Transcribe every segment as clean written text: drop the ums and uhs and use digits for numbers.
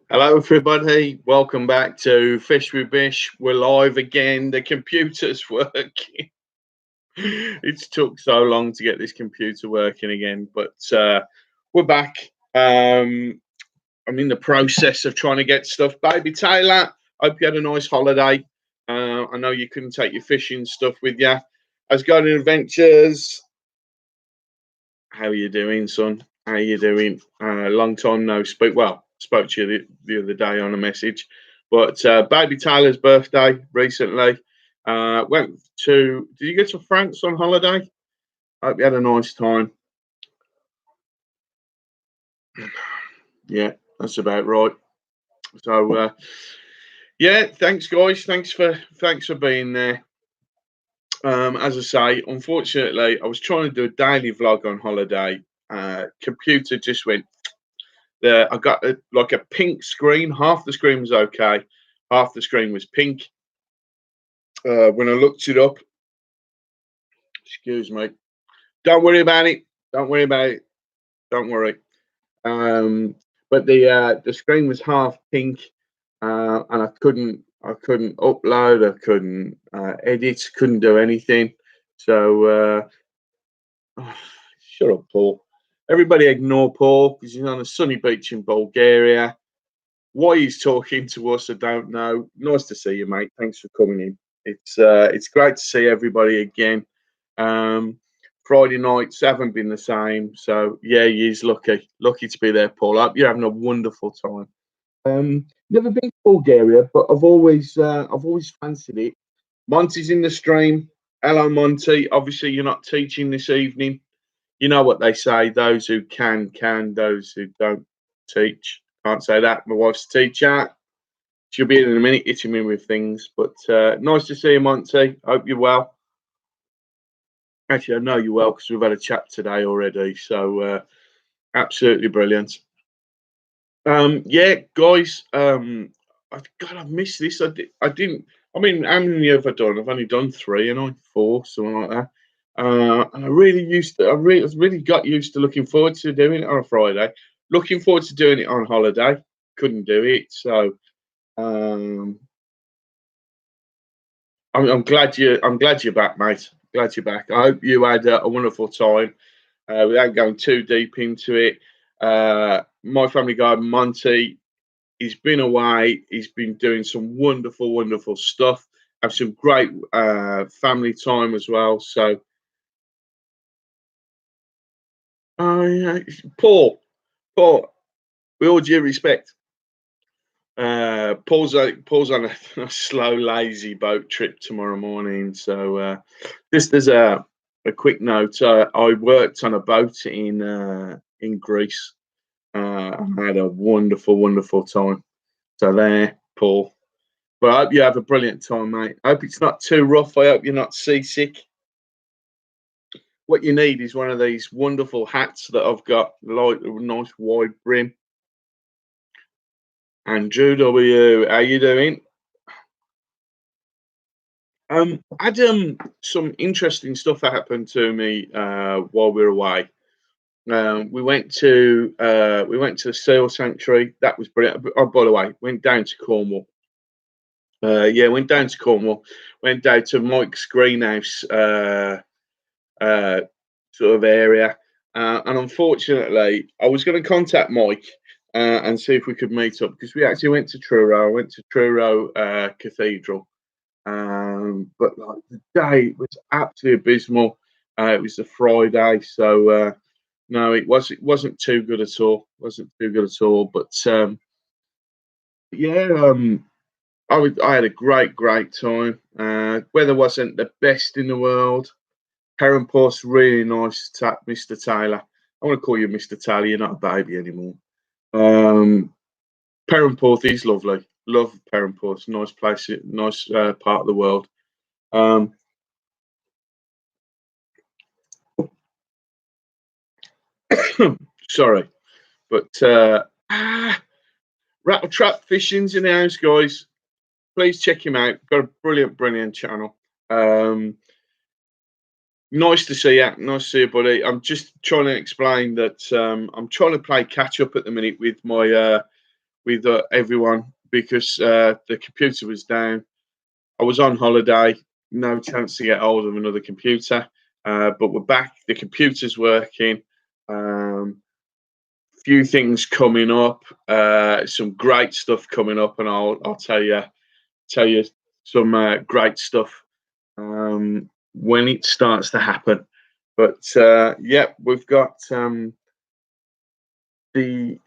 Hello, everybody. Welcome back to Fish with Bish. We're live again. The computer's working. It's took so long to get this computer working again, but we're back. I'm in the process of trying to get stuff. Baby Taylor, hope you had a nice holiday. I know you couldn't take your fishing stuff with you. How's Garden Adventures? How are you doing, son? How are you doing? Long time no speak. Well, spoke to you the other day on a message, but baby Tyler's birthday recently. Went to. Did you go to France on holiday? Hope you had a nice time. Yeah, that's about right. So yeah, thanks guys. Thanks for being there. As I say, unfortunately, I was trying to do a daily vlog on holiday. Computer just went. I got like a pink screen. Half the screen was okay, half the screen was pink. When I looked it up, excuse me. Don't worry about it. Don't worry about it. Don't worry. Um, but the screen was half pink, and I couldn't upload. I couldn't edit. Couldn't do anything. So shut up, Paul. Everybody ignore Paul because he's on a sunny beach in Bulgaria. Why he's talking to us, I don't know. Nice to see you, mate. Thanks for coming in. It's great to see everybody again. Friday nights haven't been the same, so yeah, he's lucky to be there, Paul. I hope you're having a wonderful time. Never been to Bulgaria, but I've always fancied it. Monty's in the stream. Hello, Monty. Obviously, you're not teaching this evening. You know what they say: those who can; those who don't teach. Can't say that. My wife's a teacher. She'll be in a minute, hitting me with things. But nice to see you, Monty. Hope you're well. Actually, I know you're well because we've had a chat today already. So absolutely brilliant. Yeah, guys. God, I've missed this. I didn't. I mean, how many have I done? I've only done three, and I four, something like that. And I really got used to looking forward to doing it on a Friday. Looking forward to doing it on holiday. Couldn't do it, so um, I'm glad you're back, mate. Glad you're back. I hope you had a wonderful time. Without going too deep into it, my family garden, Monty, he's been away. He's been doing some wonderful, wonderful stuff. Have some great family time as well. So, yeah, Paul, with all due respect, Paul's on a slow, lazy boat trip tomorrow morning. So, just as a quick note, I worked on a boat in Greece. I had a wonderful, wonderful time. So there, Paul. But I hope you have a brilliant time, mate. I hope it's not too rough. I hope you're not seasick. What you need is one of these wonderful hats that I've got, like a nice wide brim. Andrew W, how you doing? Had some interesting stuff that happened to me while we were away. We went to the seal sanctuary. That was brilliant. Oh, by the way, went down to Cornwall. Yeah, went down to Cornwall. Went down to Mike's greenhouse uh, sort of area. And unfortunately, I was going to contact Mike and see if we could meet up because we actually went to Truro. I went to Truro Cathedral, but like the day was absolutely abysmal. It was a Friday, so no, it wasn't too good at all. Wasn't too good at all. But yeah, I had a great time. Weather wasn't the best in the world. Perranporth's really nice, Mr. Taylor. I want to call you Mr. Taylor. You're not a baby anymore. Um, Perranporth is lovely. Love Perranporth. Nice place. Nice part of the world. Um, sorry, but Rattle Trap Fishing's in the house, guys. Please check him out. Got a brilliant channel. Um, Nice to see you. Nice to see you, buddy. I'm just trying to explain that I'm trying to play catch up at the minute with my with everyone because the computer was down. I was on holiday, no chance to get hold of another computer, but we're back. The computer's working. Few things coming up, some great stuff coming up, and I'll tell you some great stuff when it starts to happen. But yeah, we've got the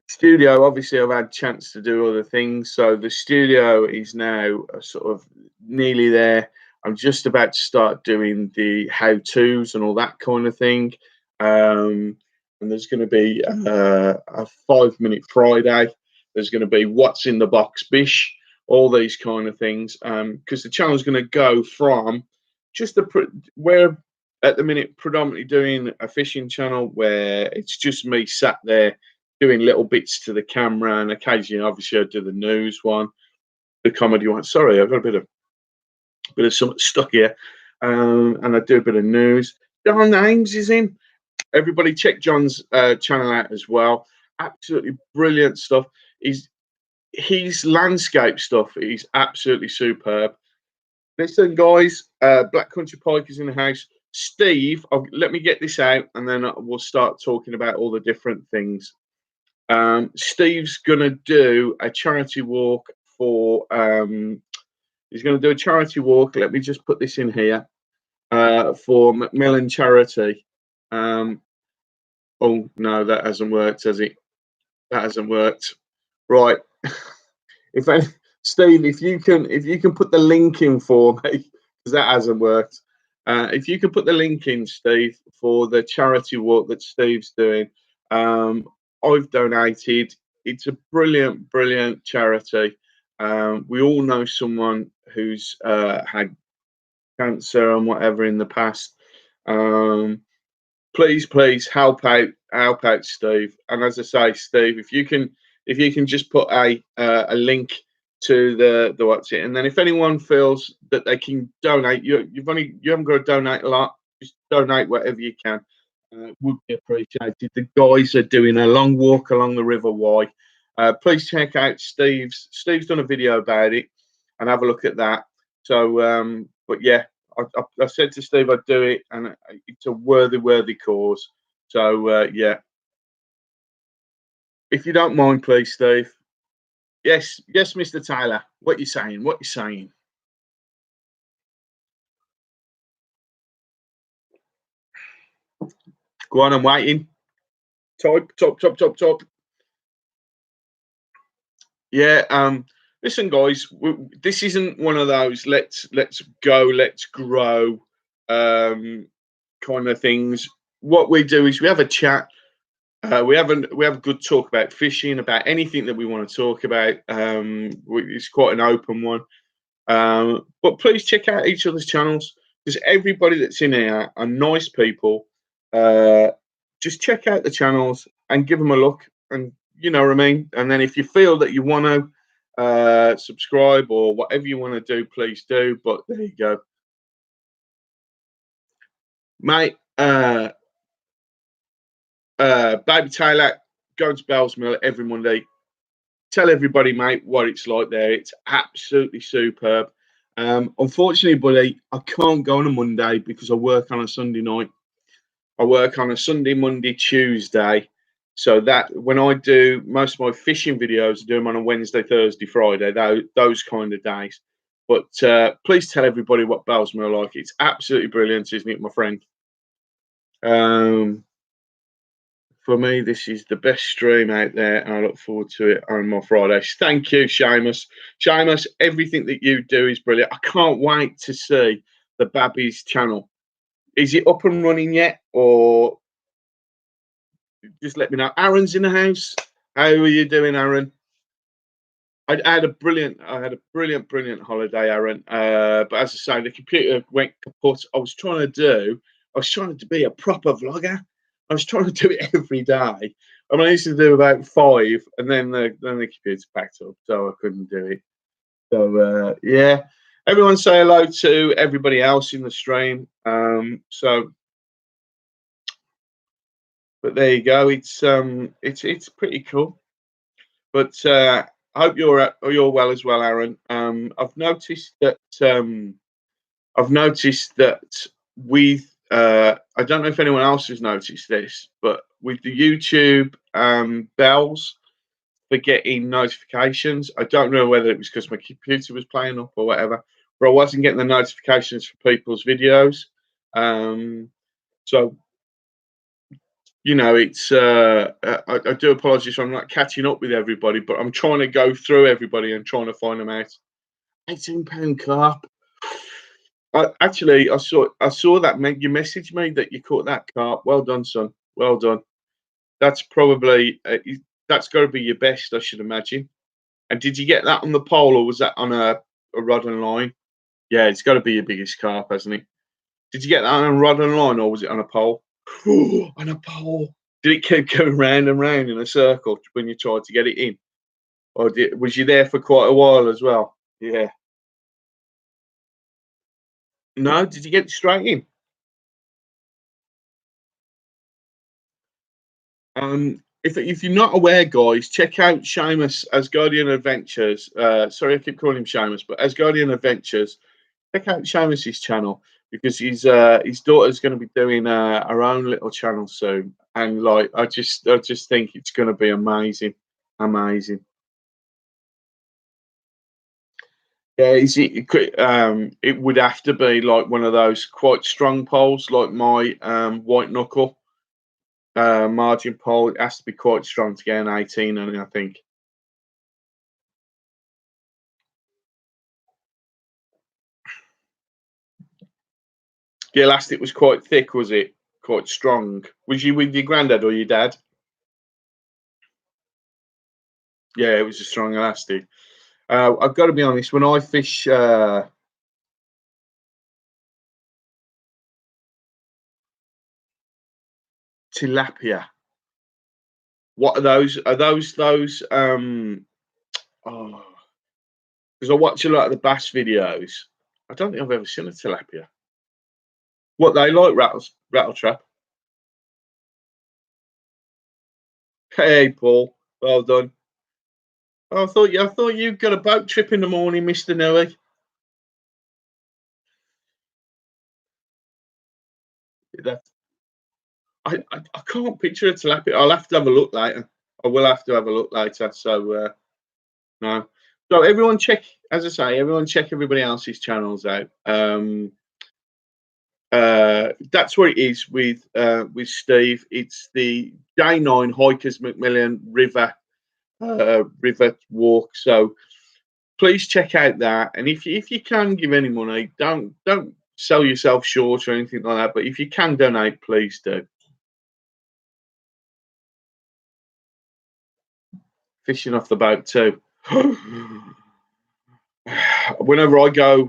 studio. Obviously, I've had a chance to do other things, so the studio is now sort of nearly there. I'm just about to start doing the how tos and all that kind of thing. And there's going to be a 5 minute Friday. There's going to be what's in the box, Bish, all these kind of things. Because the channel's going to go from just where at the minute predominantly doing a fishing channel where it's just me sat there doing little bits to the camera, and occasionally, obviously, I do the news one, the comedy one. Sorry, I've got a bit of something stuck here, and I do a bit of news. John Ames is in. Everybody, check John's channel out as well. Absolutely brilliant stuff. His landscape stuff is absolutely superb. Listen, guys, Black Country Pike is in the house. Steve, let me get this out, and then we'll start talking about all the different things. Steve's gonna do a charity walk for. He's gonna do a charity walk. Let me just put this in here for Macmillan Charity. Oh no, that hasn't worked, has it? That hasn't worked. Right. if I, Steve, if you can put the link in for me, because that hasn't worked. If you can put the link in, Steve, for the charity walk that Steve's doing. I've donated. It's a brilliant, brilliant charity. We all know someone who's had cancer and whatever in the past. Please help out Steve. And as I say, Steve, if you can just put a link to the what's it, and then if anyone feels that they can donate, you haven't got to donate a lot. Just donate whatever you can. Would be appreciated. The guys are doing a long walk along the River Wye. Please check out Steve's done a video about it, and have a look at that. So, but yeah, I said to Steve I'd do it, and it's a worthy cause. So yeah, if you don't mind, please, Steve. Yes, Mr. Taylor. What you saying? What you saying? Go on, I'm waiting. Top. Yeah. Listen, guys. This isn't one of those let's go, let's grow, kind of things. What we do is we have a chat. We have a good talk about fishing, about anything that we want to talk about. It's quite an open one. But please check out each other's channels, because everybody that's in here are nice people. Just check out the channels and give them a look, and you know what I mean. And then if you feel that you want to subscribe or whatever you want to do, please do. But there you go, mate. Baby Taylor, go to Bell's Mill every Monday. Tell everybody, mate, what it's like there. It's absolutely superb. Unfortunately, buddy, I can't go on a Monday because I work on a Sunday night. I work on a Sunday, Monday, Tuesday. So that when I do most of my fishing videos, I do them on a Wednesday, Thursday, Friday, those kind of days. But please tell everybody what Bell's Mill like. It's absolutely brilliant, isn't it, my friend? For me, this is the best stream out there, and I look forward to it on my Fridays. Thank you, Seamus. Seamus, everything that you do is brilliant. I can't wait to see the Babby's channel. Is it up and running yet, or just let me know? Aaron's in the house. How are you doing, Aaron? I had a brilliant holiday, Aaron. But as I say, the computer went kaput. I was trying to be a proper vlogger. I was trying to do it every day. I managed to do about 5, and then the computer packed up, so I couldn't do it. So yeah. Everyone say hello to everybody else in the stream. But there you go. It's pretty cool. But I hope you're well as well, Aaron. I've noticed that with I don't know if anyone else has noticed this, but with the YouTube bells for getting notifications, I don't know whether it was because my computer was playing up or whatever, but I wasn't getting the notifications for people's videos. So it's I do apologise. I'm not catching up with everybody, but I'm trying to go through everybody and trying to find them out. £18 carp. I saw that you messaged me that you caught that carp. Well done, son. Well done. That's probably that's got to be your best, I should imagine. And did you get that on the pole, or was that on a rod and line? Yeah, it's got to be your biggest carp, hasn't it? Did you get that on a rod and line, or was it on a pole? On a pole. Did it keep going round and round in a circle when you tried to get it in, or was you there for quite a while as well? Yeah. No, did you get it straight in? If you're not aware, guys, check out Seamus Asgardian Adventures. Sorry, I keep calling him Seamus, but Asgardian Adventures. Check out Seamus's channel because his daughter's going to be doing her own little channel soon, and like I just think it's going to be amazing, amazing. Yeah, it would have to be like one of those quite strong poles, like my white knuckle margin pole. It has to be quite strong to get an 18 on it, I think. The elastic was quite thick, was it? Quite strong. Was you with your granddad or your dad? Yeah, it was a strong elastic. I've got to be honest, when I fish tilapia, what are those? Are those oh, because I watch a lot of the bass videos. I don't think I've ever seen a tilapia. What they like, rattle trap. Hey, Paul, well done. Oh, I thought you got a boat trip in the morning, Mister Noe. That I can't picture a tilapia. I'll have to have a look later. I will have to have a look later. So no. So everyone check, as I say, everyone check everybody else's channels out. That's what it is with Steve. It's the Day 9 Hikers Macmillan River walk. So please check out that. And if you can give any money, don't sell yourself short or anything like that. But if you can donate, please do. Fishing off the boat too. Whenever I go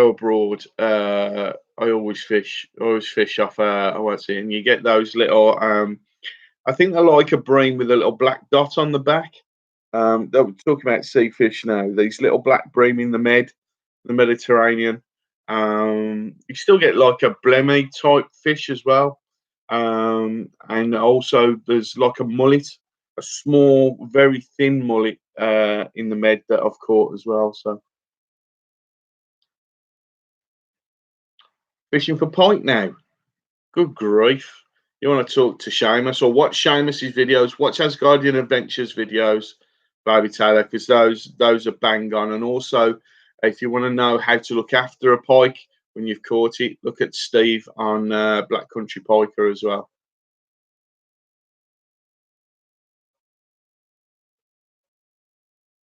abroad, I always fish. Off. I won't see, and you get those little. I think they're like a bream with a little black dot on the back. They were talking about sea fish now. These little black bream in the Mediterranean. You still get like a blemmy type fish as well, and also there's like a mullet, a small, very thin mullet in the Med that I've caught as well. So fishing for pike now. Good grief! You want to talk to Seamus or watch Seamus's videos? Watch Asgardian Adventures videos, baby Taylor, because those are bang on. And also, if you want to know how to look after a pike when you've caught it, look at Steve on Black Country Piker as well.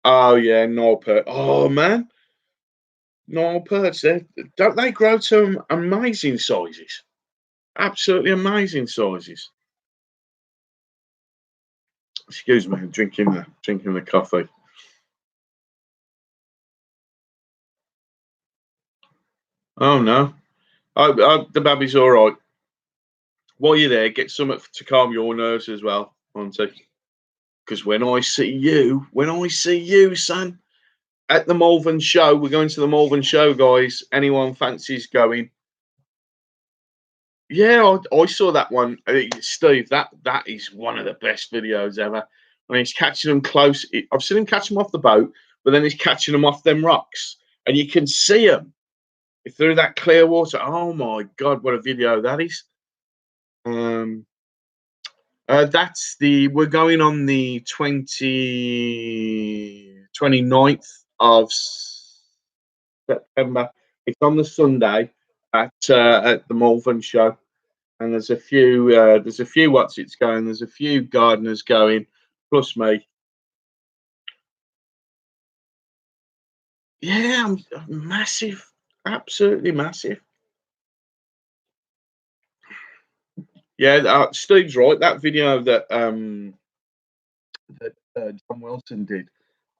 Oh yeah, Nile perch. Oh man, Nile perch. Don't they grow to amazing sizes? Absolutely amazing sizes. Excuse me, drinking the coffee. Oh no, the baby's all right. While you're there, get something to calm your nerves as well, Monty. Because when I see you, son, at the Malvern show. We're going to the Malvern show, guys. Anyone fancies going? Yeah, I saw that one, Steve. That is one of the best videos ever. When he's catching them close, I've seen him catch them off the boat, but then he's catching them off them rocks, and you can see them through that clear water. Oh my God, what a video that is! Um, that's the we're going on the 29th of September. It's on the Sunday at the Malvern show, and there's a few what's it's going. There's a few gardeners going, plus me. Yeah, I'm massive, absolutely massive. Yeah, Steve's right. That video that John Wilson did,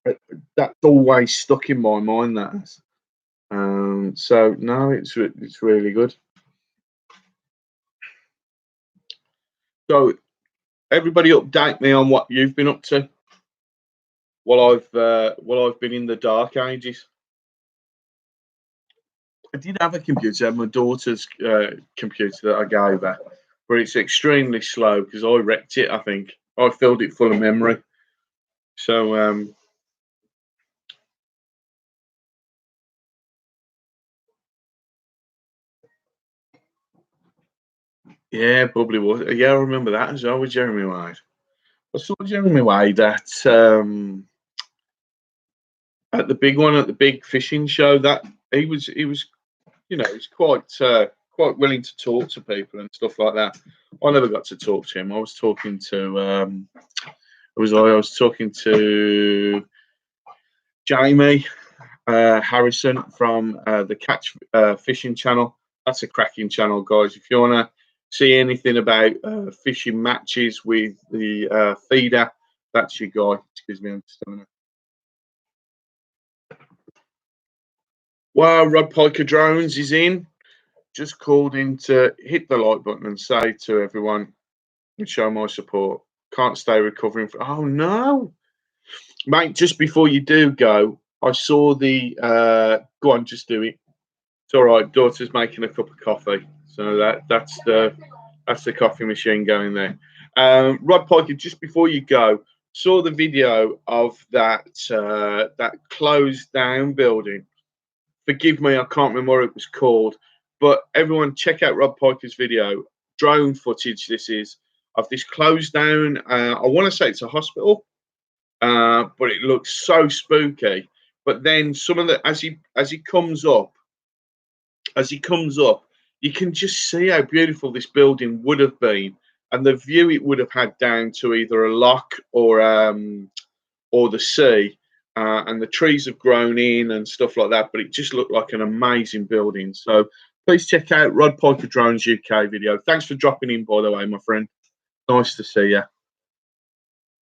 uh, that's always stuck in my mind. That has. So no, it's really good. So everybody, update me on what you've been up to while I've been in the dark ages. I did have a computer, my daughter's computer that I gave her, but it's extremely slow because I wrecked it. I think I filled it full of memory. So yeah, bubbly water. Yeah, I remember that as well with Jeremy Wade. I saw Jeremy Wade at the big one, at the big fishing show. That he was he's quite willing to talk to people and stuff like that. I never got to talk to him. I was talking to I was talking to Jamie Harrison from the Catch Fishing channel. That's a cracking channel, guys. If you want to see anything about fishing matches with the feeder, that's your guy. Excuse me, I'm just having a... Well, Rod Piker Drones is in. Just called in to hit the like button and say to everyone and show my support. Can't stay recovering from. Oh no, mate! Just before you do go, I saw the. Go on, just do it. It's all right. Daughter's making a cup of coffee, so that's the coffee machine going there. Rod Piker, just before you go, saw the video of that closed down building. Forgive me, I can't remember what it was called, but everyone check out Rod Piker's video. Drone footage. This is of this closed down. I want to say it's a hospital, but it looks so spooky. But then some of the as he comes up you can just see how beautiful this building would have been, and the view it would have had down to either a loch or the sea. And the trees have grown in and stuff like that, but it just looked like an amazing building. So please check out Rod Piker Drones UK video. Thanks for dropping in, by the way, my friend. Nice to see you.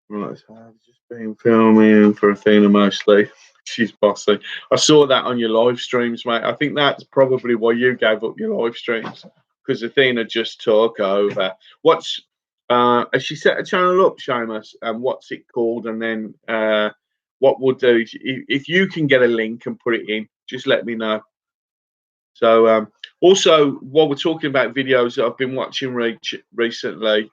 Right, so I've just been filming for Athena mostly. She's bossy. I saw that on your live streams, mate. I think that's probably why you gave up your live streams, because Athena just took over. What's has she set a channel up, Seamus? And what's it called? And then what we'll do is if you can get a link and put it in, just let me know. So also, while we're talking about videos that I've been watching recently,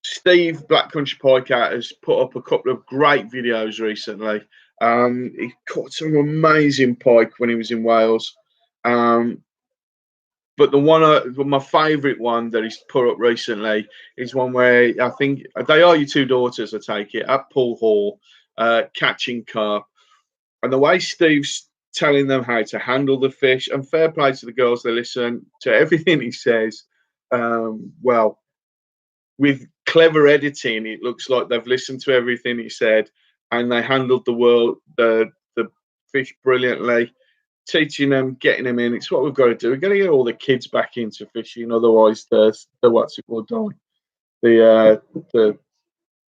Steve Black Country Pikeout has put up a couple of great videos recently. He caught some amazing pike when he was in Wales. But the one, my favourite one that he's put up recently is one where I think they are your two daughters, I take it, at Pool Hall, catching carp. And the way Steve's telling them how to handle the fish, and fair play to the girls, they listen to everything he says. Well, with clever editing, it looks like they've listened to everything he said, and they handled the fish brilliantly, teaching them, getting them in. It's what we've got to do. We've got to get all the kids back into fishing, otherwise the what's it will die. The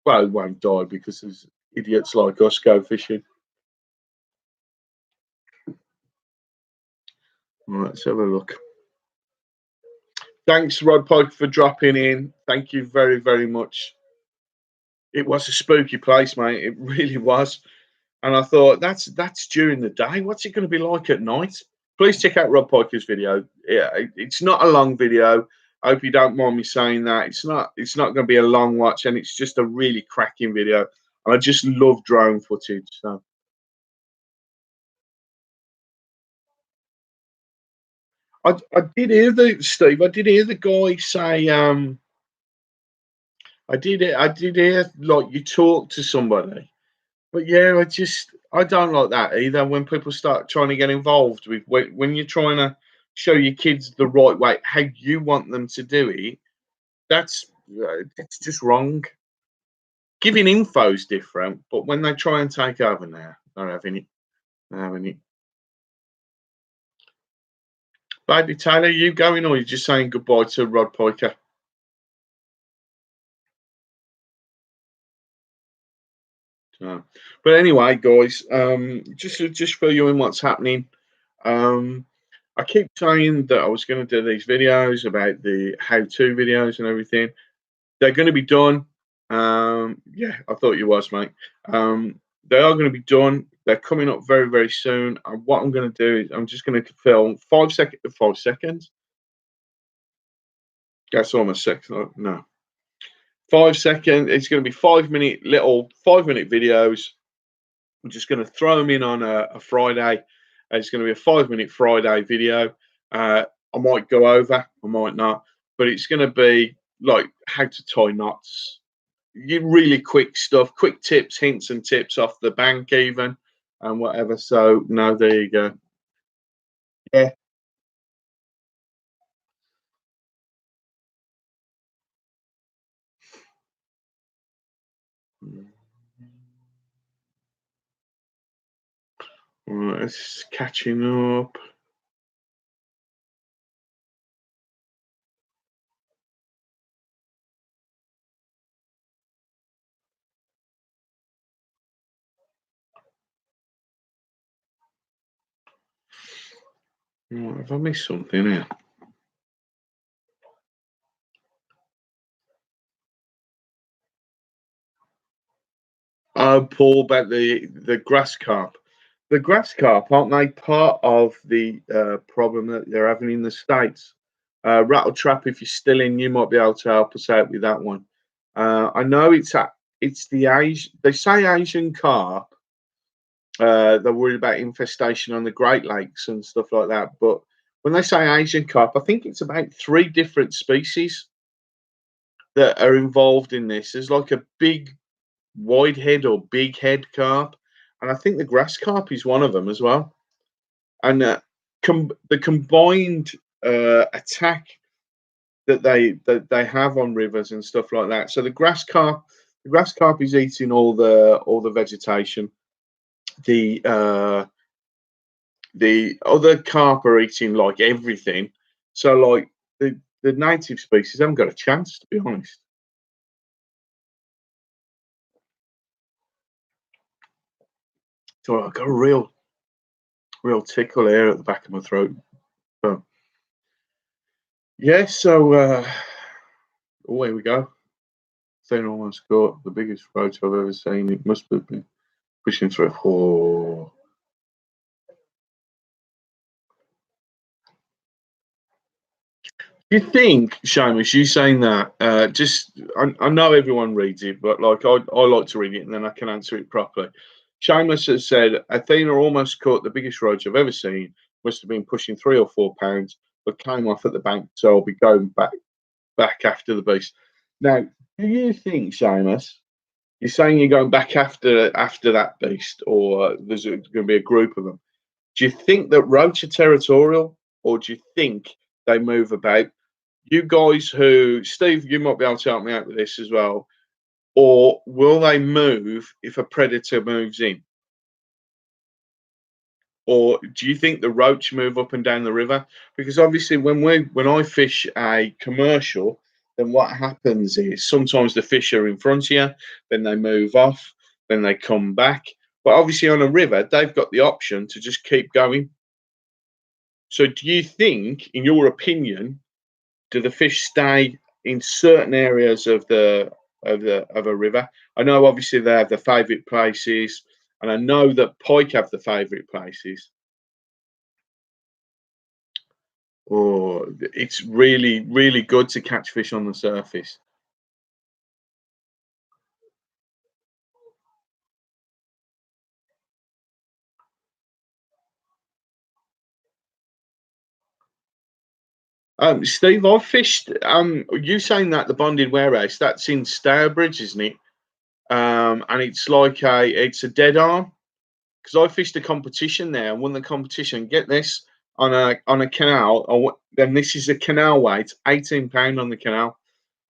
well, it won't die because there's idiots like us go fishing. All right, let's have a look. Thanks, Rod Pike, for dropping in. Thank you very, very much. It was a spooky place, mate. It really was. And I thought that's during the day. What's it going to be like at night? Please check out Rob Piker's video. Yeah, it's not a long video. I hope you don't mind me saying that. It's not going to be a long watch, and it's just a really cracking video. And I just love drone footage. So I did hear the Steve. I did hear the guy say. I did hear like you talk to somebody. But yeah, I don't like that either. When people start trying to get involved with when you're trying to show your kids the right way, how you want them to do it, that's it's just wrong. Giving info's different, but when they try and take over now, not having it, not having it. Baby Taylor, you going or you just saying goodbye to Rod Piker? So, but anyway, guys, just fill you in what's happening. Um, I keep saying that I was going to do these videos about the how-to videos and everything. They're going to be done. Yeah, I thought you was, mate. They are going to be done. They're coming up very, very soon. And what I'm going to do is I'm just going to film 5 seconds. 5 seconds. That's almost 6. No, 5 seconds. It's going to be 5 minute little 5 minute videos. I'm just going to throw them in on a Friday. It's going to be a 5 minute Friday video. I might go over, I might not, but it's going to be like how to tie knots. You really quick stuff, quick tips, hints, and tips off the bank, even and whatever. So, no, there you go. Yeah. Right, it's catching up. Right, have I missed something here? Oh, Paul, about the grass carp. The grass carp, aren't they part of the problem that they're having in the States? Rattle trap, if you're still in, you might be able to help us out with that one. I know it's the Asian, they say Asian carp. They're worried about infestation on the Great Lakes and stuff like that. But when they say Asian carp, I think it's about 3 different species that are involved in this. There's like a big wide head or big head carp, and I think the grass carp is one of them as well. And the combined attack that they have on rivers and stuff like that. So the grass carp is eating all the vegetation. The other carp are eating like everything. So like the native species haven't got a chance, to be honest. So I've got a real tickle here at the back of my throat. But yeah, so oh, here we go. Saying almost got the biggest roach I've ever seen. It must have been pushing through. Oh. You think, Seamus, you saying that, I know everyone reads it, but like I like to read it and then I can answer it properly. Seamus has said, Athena almost caught the biggest roach I've ever seen. Must have been pushing 3 or 4 pounds, but came off at the bank, so I'll be going back after the beast. Now, do you think, Seamus, you're saying you're going back after that beast, or there's going to be a group of them? Do you think that roach are territorial, or do you think they move about? You guys who, Steve, you might be able to help me out with this as well. Or will they move if a predator moves in? Or do you think the roach move up and down the river? Because obviously, when I fish a commercial, then what happens is sometimes the fish are in front of you, then they move off, then they come back. But obviously, on a river, they've got the option to just keep going. So, do you think, in your opinion, do the fish stay in certain areas of the of a river. I know obviously they have their favourite places, and I know that pike have the favourite places. Or it's really, really good to catch fish on the surface. Steve, I've fished. You saying that the bonded warehouse that's in Stourbridge, isn't it? And it's like it's a dead arm because I fished a competition there and won the competition. Get this on a canal. Then this is a canal weight, £18 on the canal,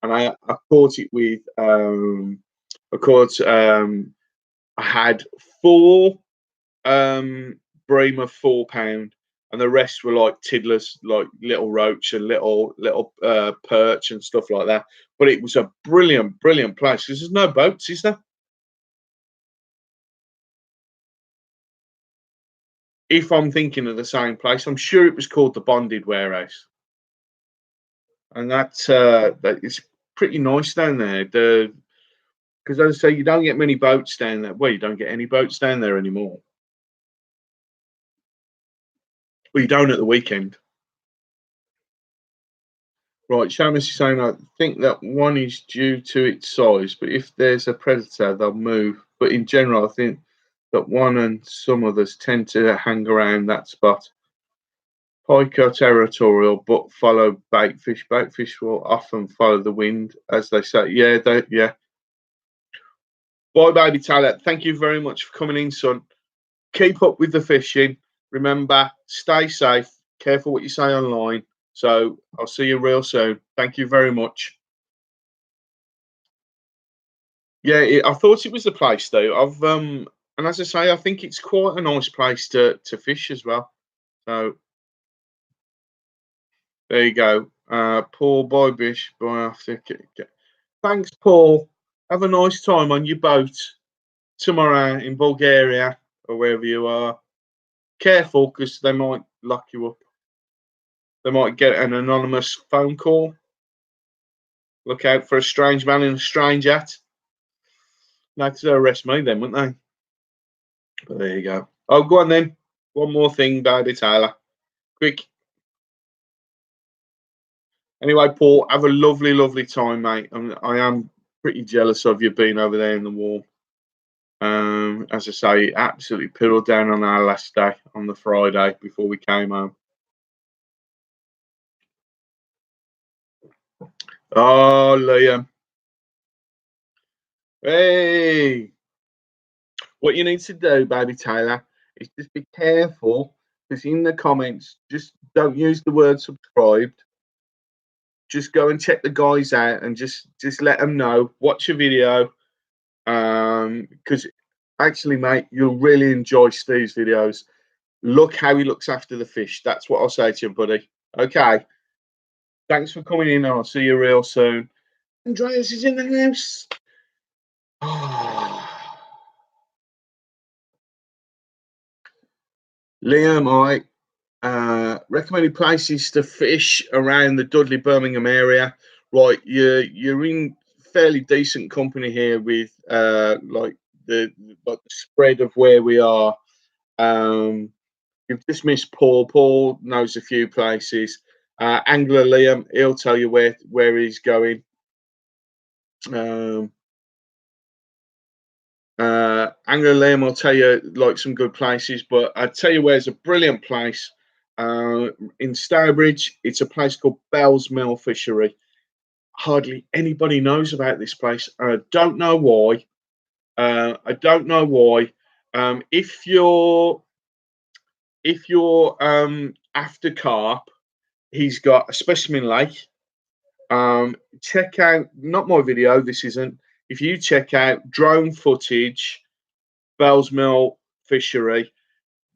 and I caught it with I caught I had four bream of £4, and the rest were like tiddlers, like little roach and little perch and stuff like that. But it was a brilliant, brilliant place because there's no boats, is there? If I'm thinking of the same place, I'm sure it was called the Bonded Warehouse, and that is pretty nice down there. Because as I say, you don't get many boats down there. Well, you don't get any boats down there anymore. Well, you don't at the weekend. Right, Shamus is saying, I think that one is due to its size, but if there's a predator, they'll move. But in general, I think that one and some others tend to hang around that spot. Pike are territorial, but follow baitfish. Baitfish will often follow the wind, as they say. Yeah, yeah. Bye, baby Taylor. Thank you very much for coming in, son. Keep up with the fishing. Remember, stay safe. Careful what you say online. So I'll see you real soon. Thank you very much. Yeah, I thought it was the place though. And as I say, I think it's quite a nice place to fish as well. So there you go. Paul, bye, Bish. Bye. Thanks, Paul. Have a nice time on your boat tomorrow in Bulgaria or wherever you are. Careful, because they might lock you up. They might get an anonymous phone call. Look out for a strange man in a strange hat. Like to arrest me then, wouldn't they? But there you go. Oh, go on then. One more thing, baby Taylor. Quick. Anyway, Paul, have a lovely, lovely time, mate. I am pretty jealous of you being over there in the warm. As I say, absolutely piddled down on our last day on the Friday before we came home. Oh, Liam. Hey. What you need to do, baby Taylor, is just be careful because in the comments, just don't use the word subscribed. Just go and check the guys out and just let them know. Watch a video. Because actually, mate, you'll really enjoy Steve's videos. Look how he looks after the fish. That's what I'll say to you, buddy. Okay. Thanks for coming in. I'll see you real soon. Andreas is in the house. Liam, recommended places to fish around the Dudley Birmingham area. Right, you're in fairly decent company here with like the spread of where we are. You've just missed Paul. Paul knows a few places. Angler Liam, he'll tell you where he's going. Angler Liam will tell you like some good places, but I'd tell you where's a brilliant place. In Stourbridge, it's a place called Bell's Mill Fishery. Hardly anybody knows about this place. I don't know why. I don't know why. If you're after carp, he's got a specimen lake. Check out not my video. This isn't. If you check out drone footage, Bell's Mill Fishery,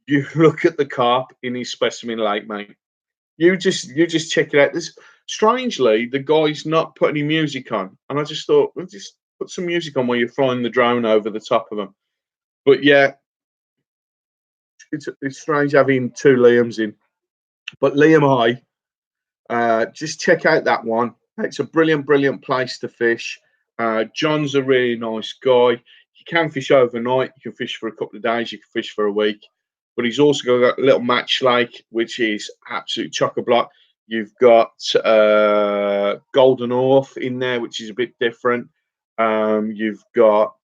you look at the carp in his specimen lake, mate. You just check it out. This strangely, the guy's not put any music on, and I just thought, well, just put some music on while you're flying the drone over the top of them. But yeah, it's strange having two Liams in. But Liam just check out that one. It's a brilliant, brilliant place to fish. John's a really nice guy. You can fish overnight. You can fish for a couple of days. You can fish for a week. But he's also got a little match lake, which is absolute chock a block. You've got golden orth in there, which is a bit different. You've got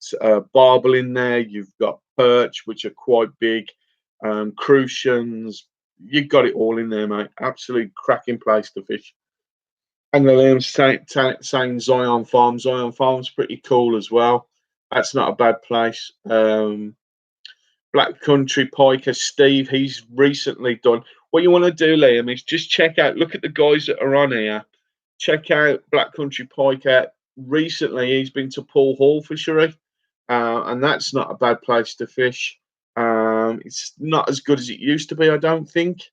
barbel in there. You've got perch, which are quite big. Crucians. You've got it all in there, mate. Absolute cracking place to fish. And Liam's saying Zion Farm. Zion Farm's pretty cool as well. That's not a bad place. Black Country Piker Steve, he's recently done. What you want to do, Liam, is just check out, look at the guys that are on here. Check out Black Country Piker. Recently, he's been to Paul Hall Fishery, and that's not a bad place to fish. It's not as good as it used to be, I don't think.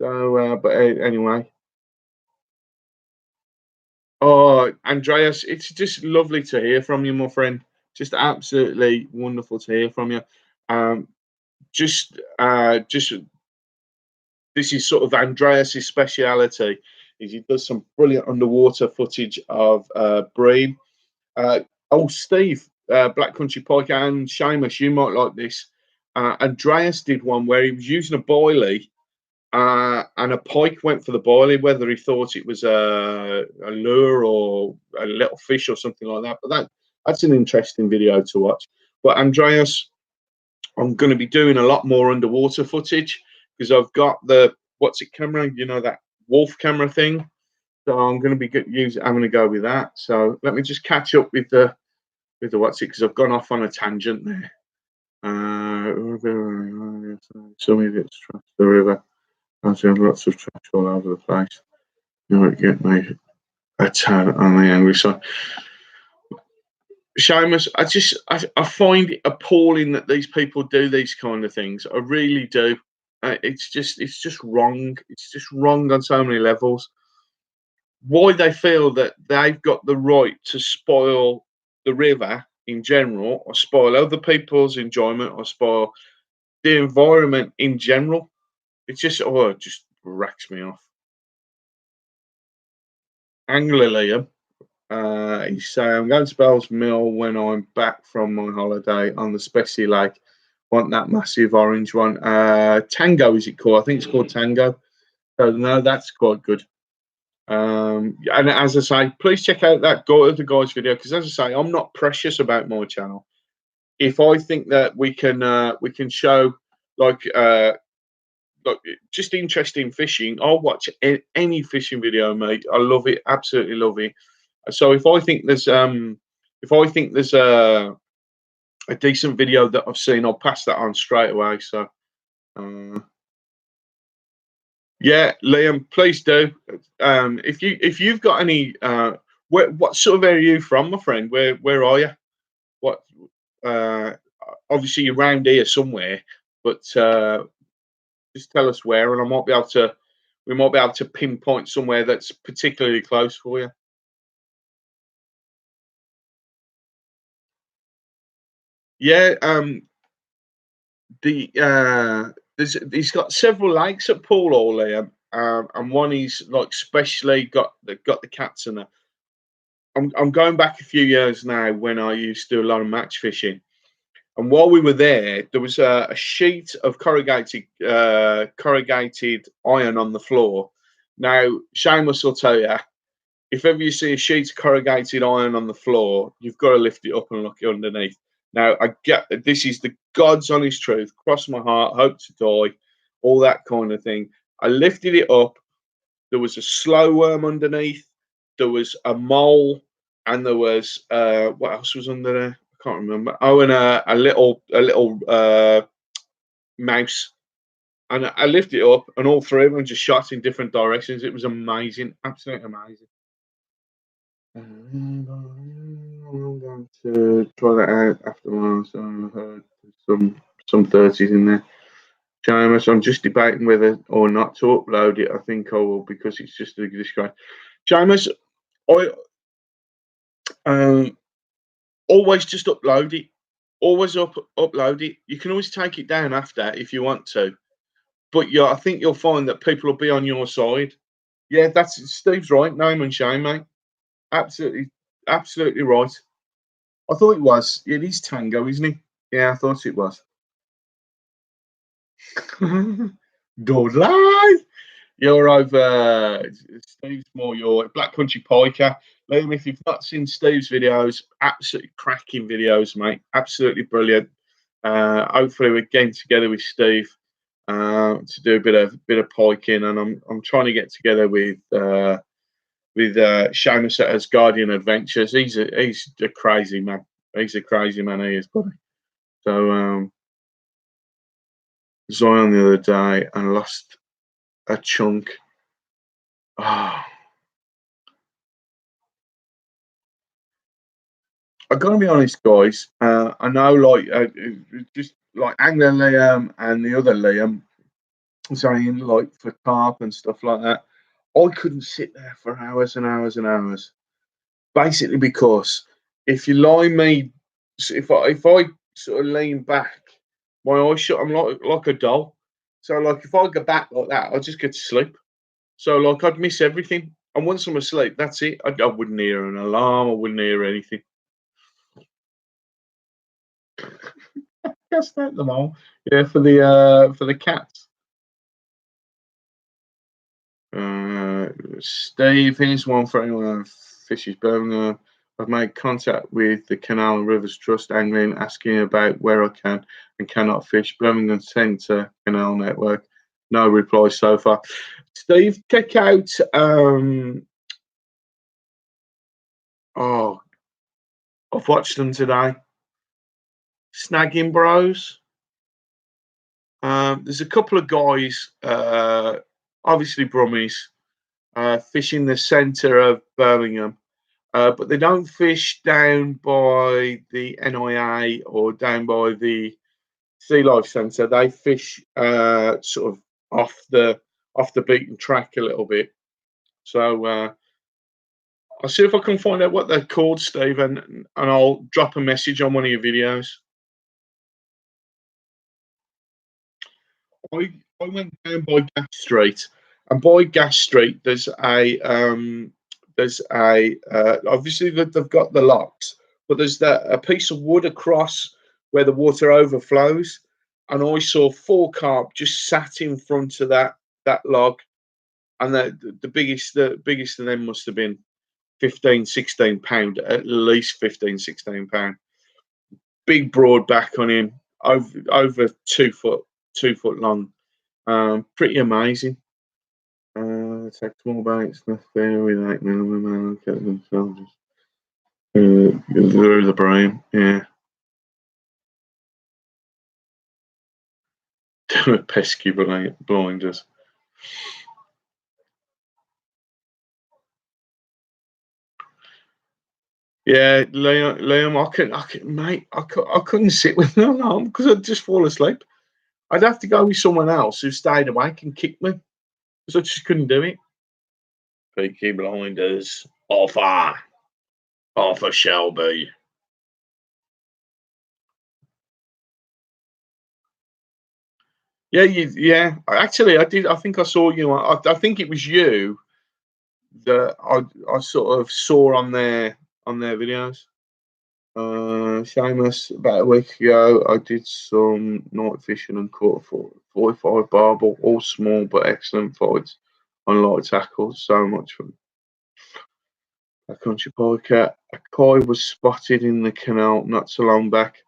So, but anyway. Oh, Andreas, it's just lovely to hear from you, my friend. Just absolutely wonderful to hear from you. Um, just this is sort of Andreas's speciality. Is he does some brilliant underwater footage of bream. Uh, oh, Steve, Black Country Pike and Seamus, you might like this. Andreas did one where he was using a boilie, and a pike went for the boilie, whether he thought it was a lure or a little fish or something like that. But that's an interesting video to watch. But Andreas, I'm going to be doing a lot more underwater footage because I've got the what's it camera, you know, that wolf camera thing. So I'm going to be I'm going to go with that. So let me just catch up with the what's it, because I've gone off on a tangent there. Some idiots trash the river. I've seen lots of trash all over the place. You know, get me a tad on the angry side. Seamus, I find it appalling that these people do these kind of things. I really do. It's just wrong. It's just wrong on so many levels. Why they feel that they've got the right to spoil the river in general, or spoil other people's enjoyment, or spoil the environment in general. It just racks me off. Angler Liam, he's saying, I'm going to Bell's Mill when I'm back from my holiday on the Spessy Lake. Want that massive orange one. Tango, is it called? I think it's called Tango. So, no, that's quite good. And as I say, please check out that other guy's video, because as I say, I'm not precious about my channel. If I think that we can show like just interesting fishing, I'll watch any fishing video, mate. I love it, absolutely love it. So if I think there's a decent video that I've seen, I'll pass that on straight away. So yeah, Liam, please do. If you've got any, what sort of area are you from, my friend? Where are you? What? Obviously you're around here somewhere, but just tell us where, and we might be able to pinpoint somewhere that's particularly close for you. Yeah, he's got several lakes at Pool Hall here, and one he's like specially got the cats in there. I'm going back a few years now when I used to do a lot of match fishing, and while we were there was a sheet of corrugated iron on the floor. Now, Seamus will tell you, if ever you see a sheet of corrugated iron on the floor, you've got to lift it up and look underneath. Now, I get that this is the God's honest truth. Cross my heart, hope to die, all that kind of thing. I lifted it up. There was a slow worm underneath. There was a mole, and there was what else was under there? I can't remember. Oh, and a little mouse. And I lifted it up, and all three of them just shot in different directions. It was amazing, absolutely amazing. I'm going to try that out after one. So I heard some 30s in there. Seamus, I'm just debating whether or not to upload it. I think I will, because it's just a disgrace. Seamus, I always just upload it. Always upload it. You can always take it down after if you want to. But yeah, I think you'll find that people will be on your side. Yeah, that's Steve's right. Name and shame, mate. Absolutely. absolutely right. I thought it was. It is Tango, isn't it? Yeah, I thought it was. Dudley! You're over. Steve's more your Black Country Piker. Liam, if you've not seen Steve's videos, absolutely cracking videos, mate. Absolutely brilliant. Hopefully, we're getting together with Steve to do a bit of piking, and I'm trying to get together with Seamus at his Guardian Adventures. He's a crazy man. He's a crazy man. He is, buddy. So Zion the other day and lost a chunk. Oh, I gotta be honest, guys. I know, like, just like Angler Liam and the other Liam saying, like, for carp and stuff like that. I couldn't sit there for hours and hours and hours. Basically, because if you lie me, if I sort of lean back, my eyes shut. I'm like a doll. So, like, if I go back like that, I just get to sleep. So, like, I'd miss everything. And once I'm asleep, that's it. I wouldn't hear an alarm. I wouldn't hear anything. Cast out them all. Yeah, for the cats. Uh, Steve, here's one for anyone who fishes Birmingham. I've made contact with the Canal and Rivers Trust Angling, asking about where I can and cannot fish. Birmingham Centre Canal Network. No reply so far. Steve, check out. Oh, I've watched them today. Snagging Bros. There's a couple of guys, obviously Brummies, fishing the centre of Birmingham, but they don't fish down by the NIA or down by the Sea Life Centre. They fish sort of off the beaten track a little bit. So I'll see if I can find out what they're called, Steve, and I'll drop a message on one of your videos. I went down by Gas Street, and by Gas Street there's a obviously they've got the locks, but there's a piece of wood across where the water overflows, and I saw four carp just sat in front of that log, and the biggest of them must have been 15, 16 pound, at least 15, 16 pound. Big broad back on him, over 2 foot, 2 foot long. Pretty amazing. Take small bites, nothing with 8 mm, get themselves. Lure the brain, yeah. Pesky blinders. Yeah, Liam, mate, I couldn't sit with no alarm because I'd just fall asleep. I'd have to go with someone else who stayed awake and kicked me because I just couldn't do it. Peaky Blinders, offer Shelby. Yeah, yeah. Actually, I did. I think I saw you. I think it was you that I sort of saw on their videos. Seamus, about a week ago, I did some night fishing and caught a 45 barbel, all small but excellent fights on light tackles. So much fun. A country polecat. A koi was spotted in the canal not so long back.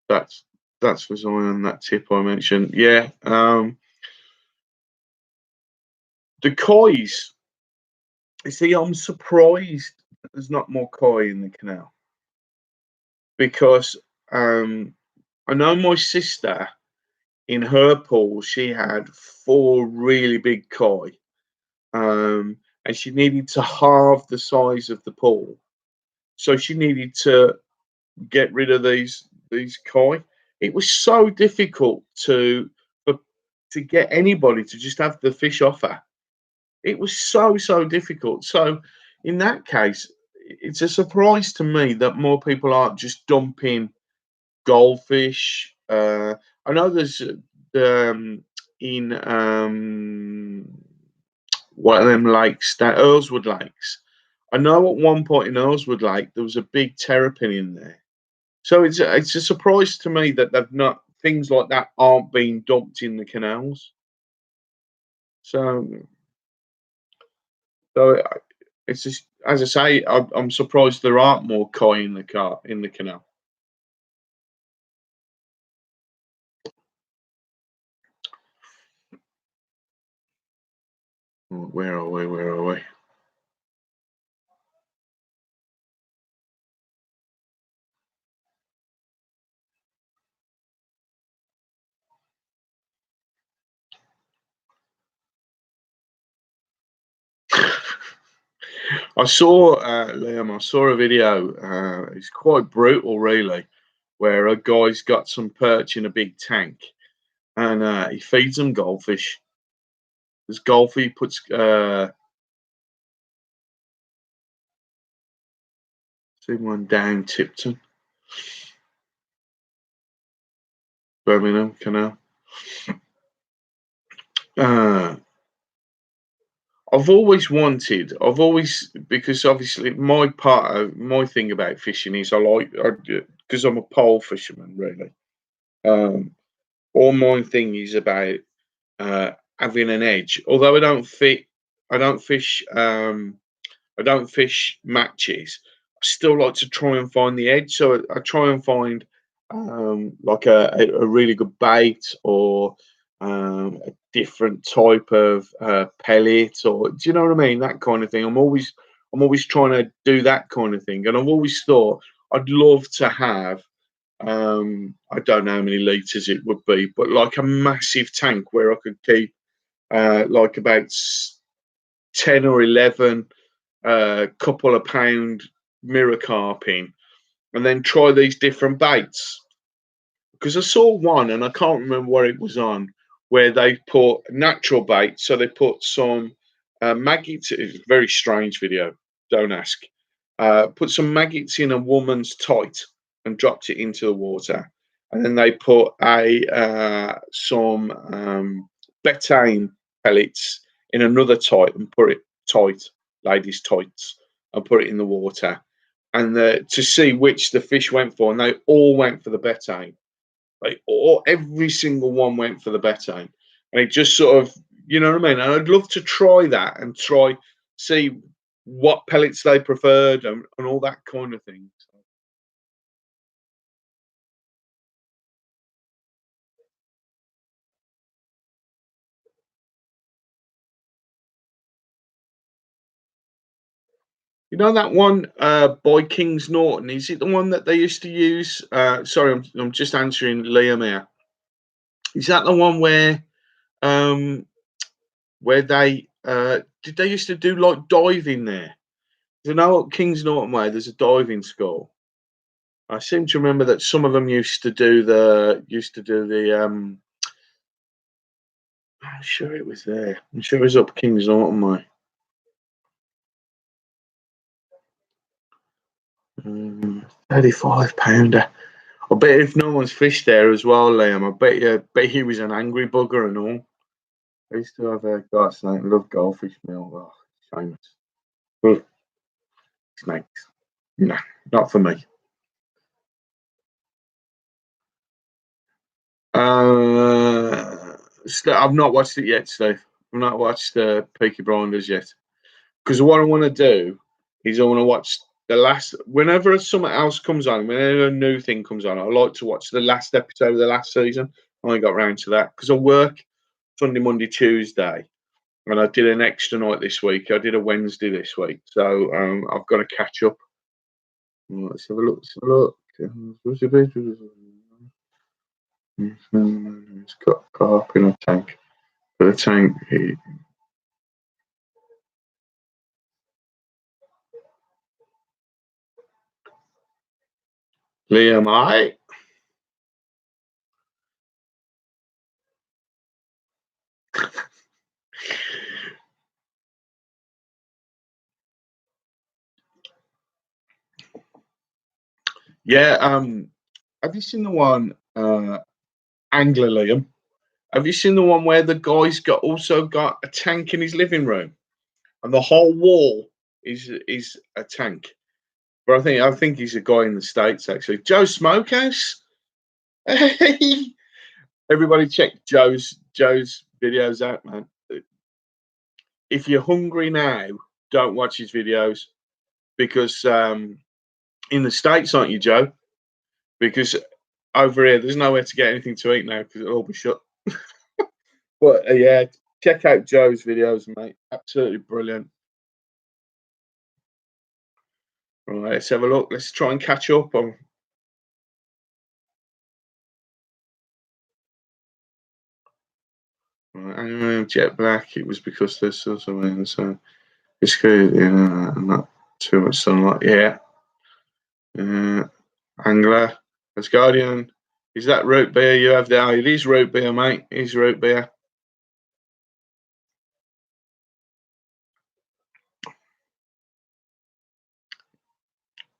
That's that's was on that tip I mentioned. Yeah. The kois. You see, I'm surprised that there's not more koi in the canal because I know my sister in her pool she had four really big koi, and she needed to halve the size of the pool, so she needed to get rid of these koi. It was so difficult for, to get anybody to just have the fish off her. It was so difficult. So in that case, it's a surprise to me that more people aren't just dumping goldfish. I know there's in one of them lakes, that Earlswood Lakes. I know at one point in Earlswood Lake there was a big terrapin in there. So it's a surprise to me that they've not things like that aren't being dumped in the canals. So so it's just as I say, I'm surprised there aren't more koi in the canal. Where are we? Where are we? I saw Liam. I saw a video. It's quite brutal, really, where a guy's got some perch in a big tank and he feeds them goldfish. This goldfish puts see one down Tipton, Birmingham Canal. Uh, I've always, because obviously my thing about fishing is because I'm a pole fisherman, really. Um, all my thing is about uh, having an edge. Although I don't fish, I don't fish matches. I still like to try and find the edge. So I try and find like a really good bait or a different type of pellet, or do you know what I mean? That kind of thing. I'm always trying to do that kind of thing, and I've always thought I'd love to have. I don't know how many liters it would be, but like a massive tank where I could keep like about 10 or 11 couple of pound mirror carping and then try these different baits. Because I saw one and I can't remember what it was on, where they put natural bait. So they put some maggots. It's a very strange video. Don't ask. Put some maggots in a woman's tight and dropped it into the water. And then they put a some betaine pellets in another tight and put it tight, ladies' tights, and put it in the water. And to see which the fish went for, and they all went for the betaine. Like all every single one went for the betting, and it just sort of, you know what I mean. And I'd love to try that and try see what pellets they preferred and all that kind of thing. So, you know that one by Kings Norton? Is it the one that they used to use? Sorry, I'm just answering Liam here. Is that the one where they did they used to do like diving there? You know, at Kings Norton way, there's a diving school. I seem to remember that some of them used to do the. I'm sure it was there. I'm sure it was up Kings Norton way. £35. I bet if no one's fished there as well, Liam, bet he was an angry bugger and all. I used to have a guy snake. Love goldfish meal. Oh, shameless. Ugh, snakes. No, not for me. I've not watched it yet, Steve. I've not watched Peaky Blinders yet. Because what I want to do is I want to watch the last. Whenever something else comes on, whenever a new thing comes on, I like to watch the last episode of the last season. I only got round to that because I work Sunday, Monday, Tuesday, and I did an extra night this week. I did a Wednesday this week, so I've got to catch up. Let's have a look. Let's have a look. It's got carp in a tank. But the tank, Liam, I. Yeah. Have you seen the one, Angler Liam? Have you seen the one where the guy's got also got a tank in his living room, and the whole wall He's a tank. But I think he's a guy in the States actually. Joe Smokehouse. Hey, everybody check Joe's videos out, man. If you're hungry now, don't watch his videos because in the States, aren't you, Joe? Because over here, there's nowhere to get anything to eat now because it'll all be shut. But yeah, check out Joe's videos, mate. Absolutely brilliant. Right, let's have a look. Let's try and catch up on. Right, jet black. It was because there's something. So it's good, not too much sunlight. Yeah. Angler. As Guardian. Is that root beer you have there? It is root beer, mate. It is root beer.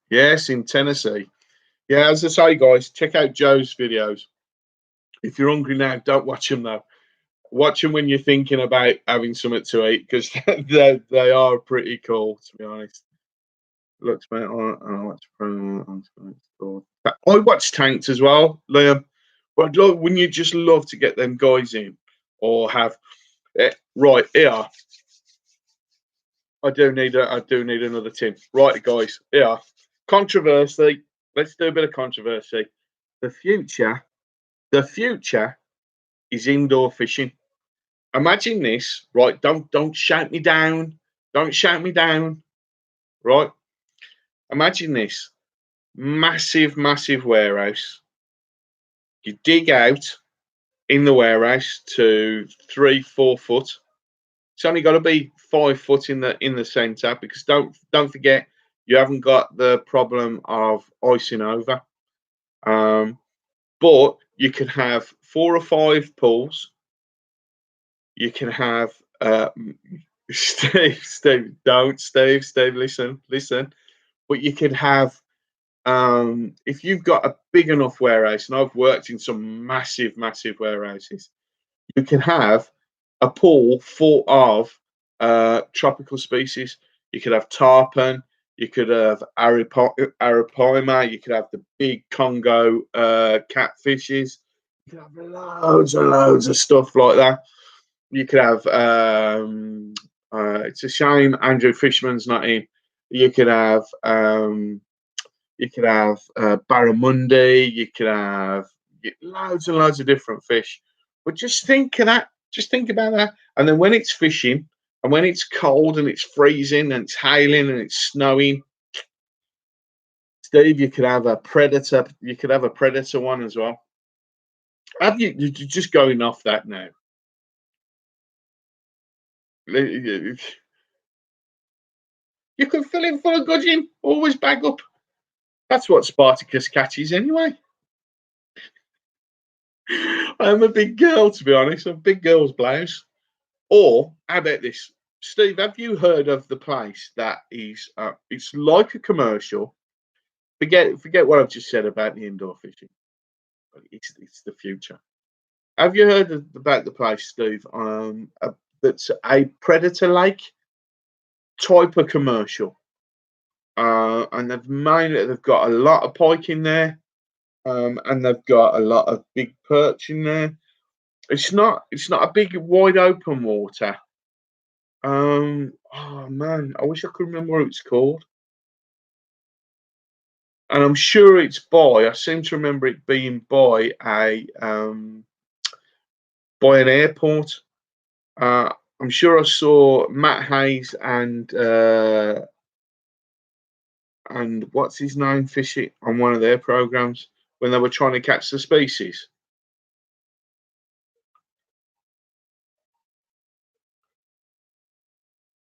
Yes, in Tennessee. Yeah, as I say, guys, check out Joe's videos. If you're hungry now, don't watch them though. Watch them when you're thinking about having something to eat because they are pretty cool, to be honest. Looks, mate. I watch Tanked as well, Liam. But wouldn't you just love to get them guys in or have right here? I do need another tin. Right, guys. Here, controversy. Let's do a bit of controversy. The future, the future is indoor fishing. Imagine this, right? Don't shout me down. Don't shout me down. Right? Imagine this. Massive, massive warehouse. You dig out in the warehouse to 3, 4 foot. It's only got to be 5 foot in the center because don't forget you haven't got the problem of icing over. But you can have 4 or 5 pools. You can have Steve, listen. But you could have if you've got a big enough warehouse, and I've worked in some massive, massive warehouses, you can have a pool full of tropical species. You could have tarpon, you could have arapaima, you could have the big Congo catfishes, you could have loads and loads of stuff like that. You could have it's a shame Andrew Fishman's not in. You could have barramundi. You could have loads and loads of different fish. But just think of that. Just think about that. And then when it's fishing, and when it's cold and it's freezing and it's hailing and it's snowing, Steve, you could have a predator. You could have a predator one as well. Have you? You're just going off that now. You could fill it full of gudgeon. Always bag up. That's what Spartacus catches anyway. I'm a big girl, to be honest. I'm a big girl's blouse. Or how about this, Steve? Have you heard of the place that is? It's like a commercial. Forget what I've just said about the indoor fishing. It's the future. Have you heard about the place, Steve? That's a predator lake type of commercial. And they've got a lot of pike in there. And they've got a lot of big perch in there. It's not a big wide open water. Oh man, I wish I could remember what it's called. And I'm sure it's by. I seem to remember it being by an airport. Uh, I'm sure I saw Matt Hayes and what's his name fishing on one of their programs when they were trying to catch the species.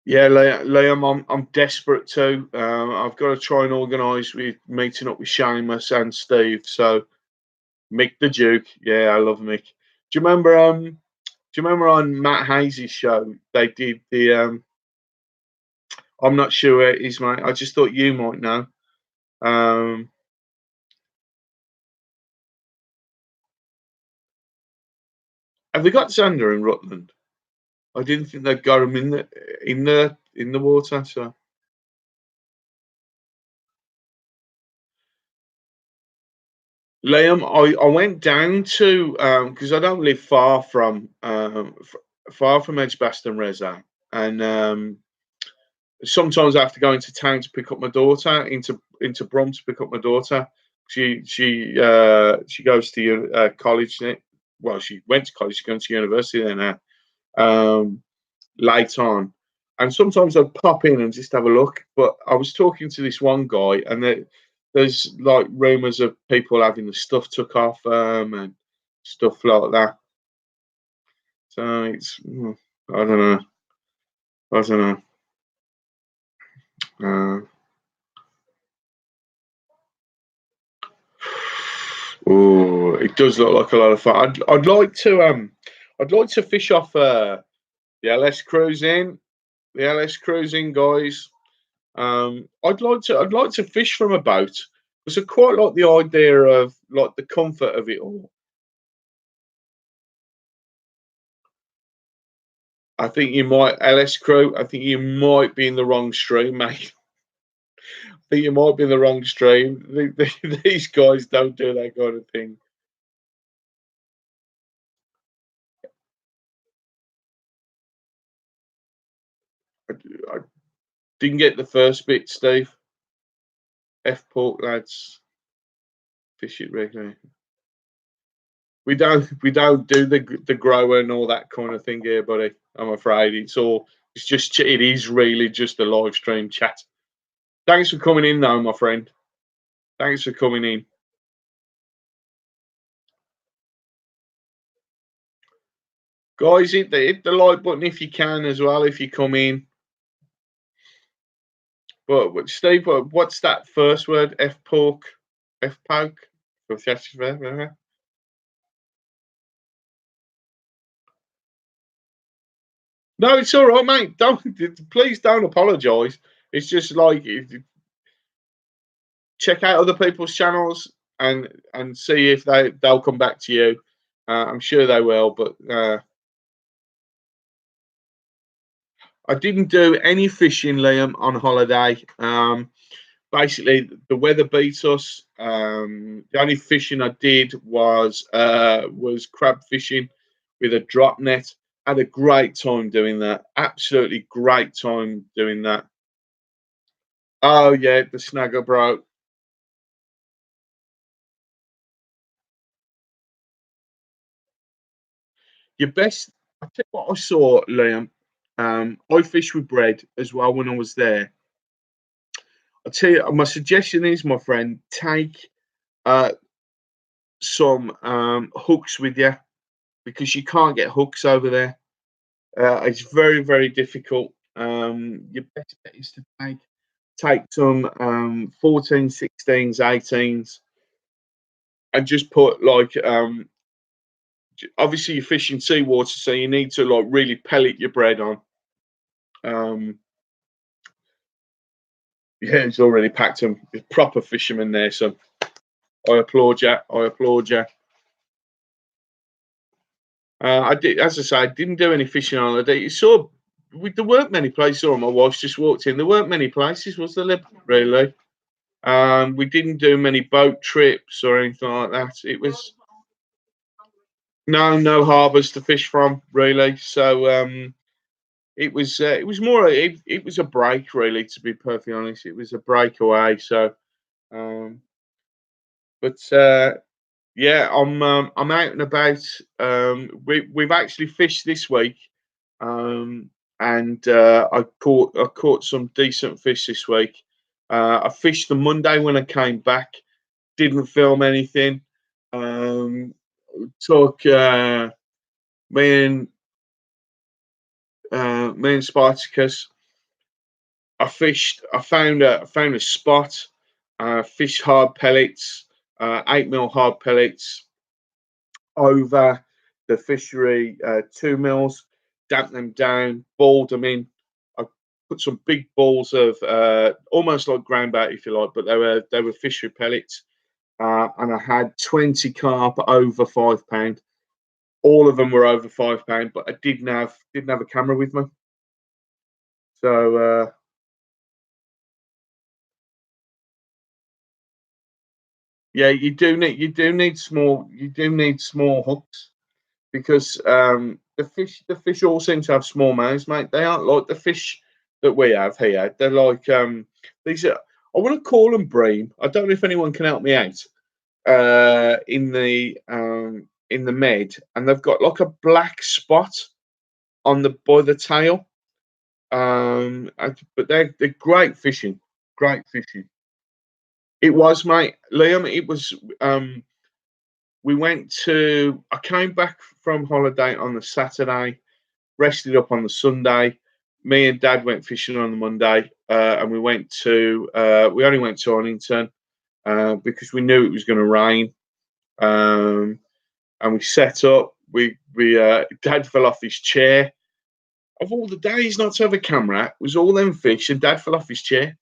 Yeah, Liam, I'm desperate too. I've got to try and organise with meeting up with Seamus and Steve. So Mick the Duke, yeah, I love Mick. Do you remember? Do you remember on Matt Hayes' show they did the? I'm not sure where it is, mate. I just thought you might know. Um, have they got Xander in Rutland? I didn't think they'd got him in the water. So Liam, I went down to because I don't live far from Edgbaston Reza, and sometimes I have to go into town to pick up my daughter into Brum to pick up my daughter. She goes to college. Well, she went to college. She's going to university there now. Um, late on, and sometimes I'd pop in and just have a look. But I was talking to this one guy, and there's like rumors of people having the stuff took off and stuff like that. So I don't know. I don't know. Oh, it does look like a lot of fun. I'd like to fish off the LS cruising, the LS cruising guys. I'd like to fish from a boat because I quite like the idea of like the comfort of it all. I think you might LS crew. I think you might be in the wrong stream, mate. I think you might be in the wrong stream. These guys don't do that kind of thing. I didn't get the first bit, Steve. F pork lads, fish it regularly. We don't do the grower and all that kind of thing here, buddy. I'm afraid it is really just a live stream chat. Thanks for coming in, though, my friend. Thanks for coming in. Guys, hit the like button if you can as well, if you come in. But Steve, what's that first word? F pork? F poke? No, it's all right, mate. Don't please don't apologise. It's just like check out other people's channels and see if they'll come back to you. I'm sure they will, but I didn't do any fishing, Liam, on holiday. Basically, the weather beat us. The only fishing I did was crab fishing with a drop net. Had a great time doing that. Absolutely great time doing that. Oh yeah, the snagger broke. Your best. I tell you what I saw, Liam. I fished with bread as well when I was there. I tell you, my suggestion is, my friend, take uh, some hooks with you because you can't get hooks over there. It's very, very difficult. Your best bet is to take some 14, 16s, 18s, and just put like obviously you're fishing seawater, so you need to like really pellet your bread on. Um, yeah, it's already packed them. Proper fisherman there, so I applaud you. I applaud you. I did, as I say, I didn't do any fishing on holiday. You saw, there weren't many places. Or my wife just walked in. There weren't many places, was there? Really? We didn't do many boat trips or anything like that. It was no harbours to fish from, really. So it was more it was a break, really. To be perfectly honest, it was a breakaway. So, um, but yeah, I'm out and about. We've actually fished this week, and I caught some decent fish this week. I fished the Monday when I came back. Didn't film anything. Um, took me and me and Spartacus. I found a spot. Fished hard pellets, 8 mil hard pellets over the fishery 2 mils, damp them down, balled them in. I put some big balls of almost like ground bait, if you like, but they were fishery pellets, and I had 20 carp over £5. All of them were over £5, but I didn't have a camera with me, so Yeah, you do need small hooks because the fish all seem to have small mouths, mate. They aren't like the fish that we have here. They're like these are I want to call them bream. I don't know if anyone can help me out. In the med, and they've got like a black spot on the by the tail. But they're great fishing. Great fishing. It was, mate, Liam. It was. We went to. I came back from holiday on the Saturday, rested up on the Sunday. Me and Dad went fishing on the Monday, and we went to. We only went to Onington because we knew it was going to rain. Um, and we set up. We Dad fell off his chair. Of all the days not to have a camera, it was all them fish, and Dad fell off his chair.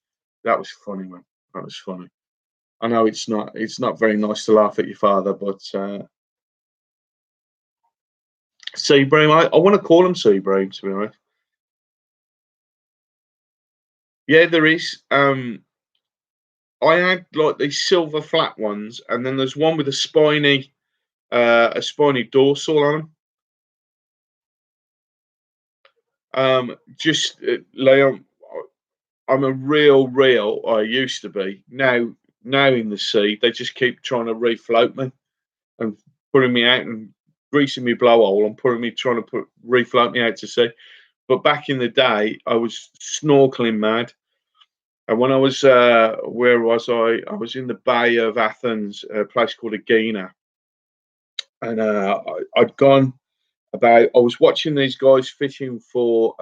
That was funny, man. That was funny. I know it's not very nice to laugh at your father, but Seabream, I want to call him Seabream, to be honest. Yeah, there is. I had like these silver flat ones, and then there's one with a spiny dorsal on them. Just Leon, I'm a real. I used to be. Now in the sea, they just keep trying to refloat me and putting me out and greasing me blowhole and putting me trying to refloat me out to sea. But back in the day, I was snorkeling mad. And when I was where was I? I was in the Bay of Athens, a place called Aegina, and I'd gone about. I was watching these guys fishing for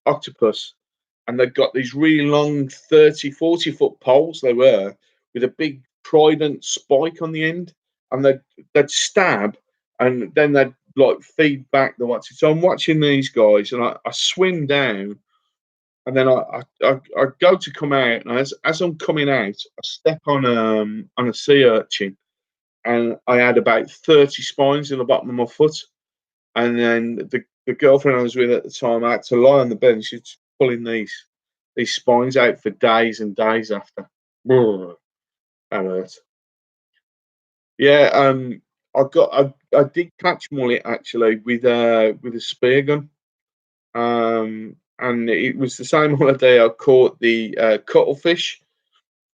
octopus, and they've got these really long 30, 40 foot poles, they were, with a big trident spike on the end, and they'd stab, and then they'd like feed back the what's it. So I'm watching these guys, and I swim down, and then I go to come out, and as I'm coming out, I step on a sea urchin, and I had about 30 spines in the bottom of my foot. And then the girlfriend I was with at the time, I had to lie on the bed, and she's pulling these spines out for days and days after. Brr, that hurt. Yeah, I did catch mullet actually with a spear gun. And it was the same holiday I caught the cuttlefish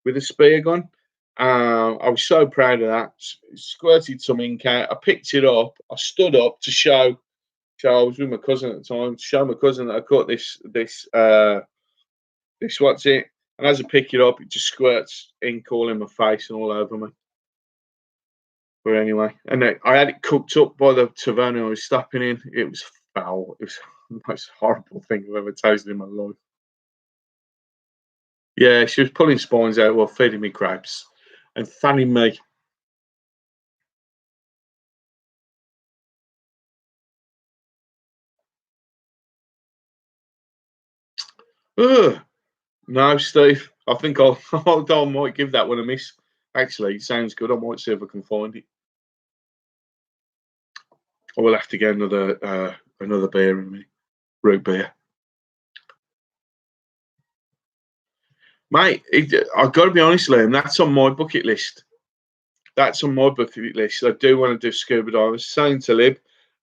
with a spear gun. I was so proud of that. Squirted some ink out. I picked it up. I stood up to show. So I was with my cousin at the time to show my cousin that I caught this what's it. And as I pick it up, it just squirts ink all in my face and all over me. But anyway, and then I had it cooked up by the taverna I was stopping in. It was foul. It was the most horrible thing I've ever tasted in my life. Yeah, she was pulling spines out while feeding me crabs and fanning me. Ugh. No, Steve. I think I might give that one a miss. Actually, it sounds good. I might see if I can find it. I will have to get another beer in me, root beer, mate. I've got to be honest, Liam. That's on my bucket list. That's on my bucket list. I do want to do scuba diving. Saying to Lib,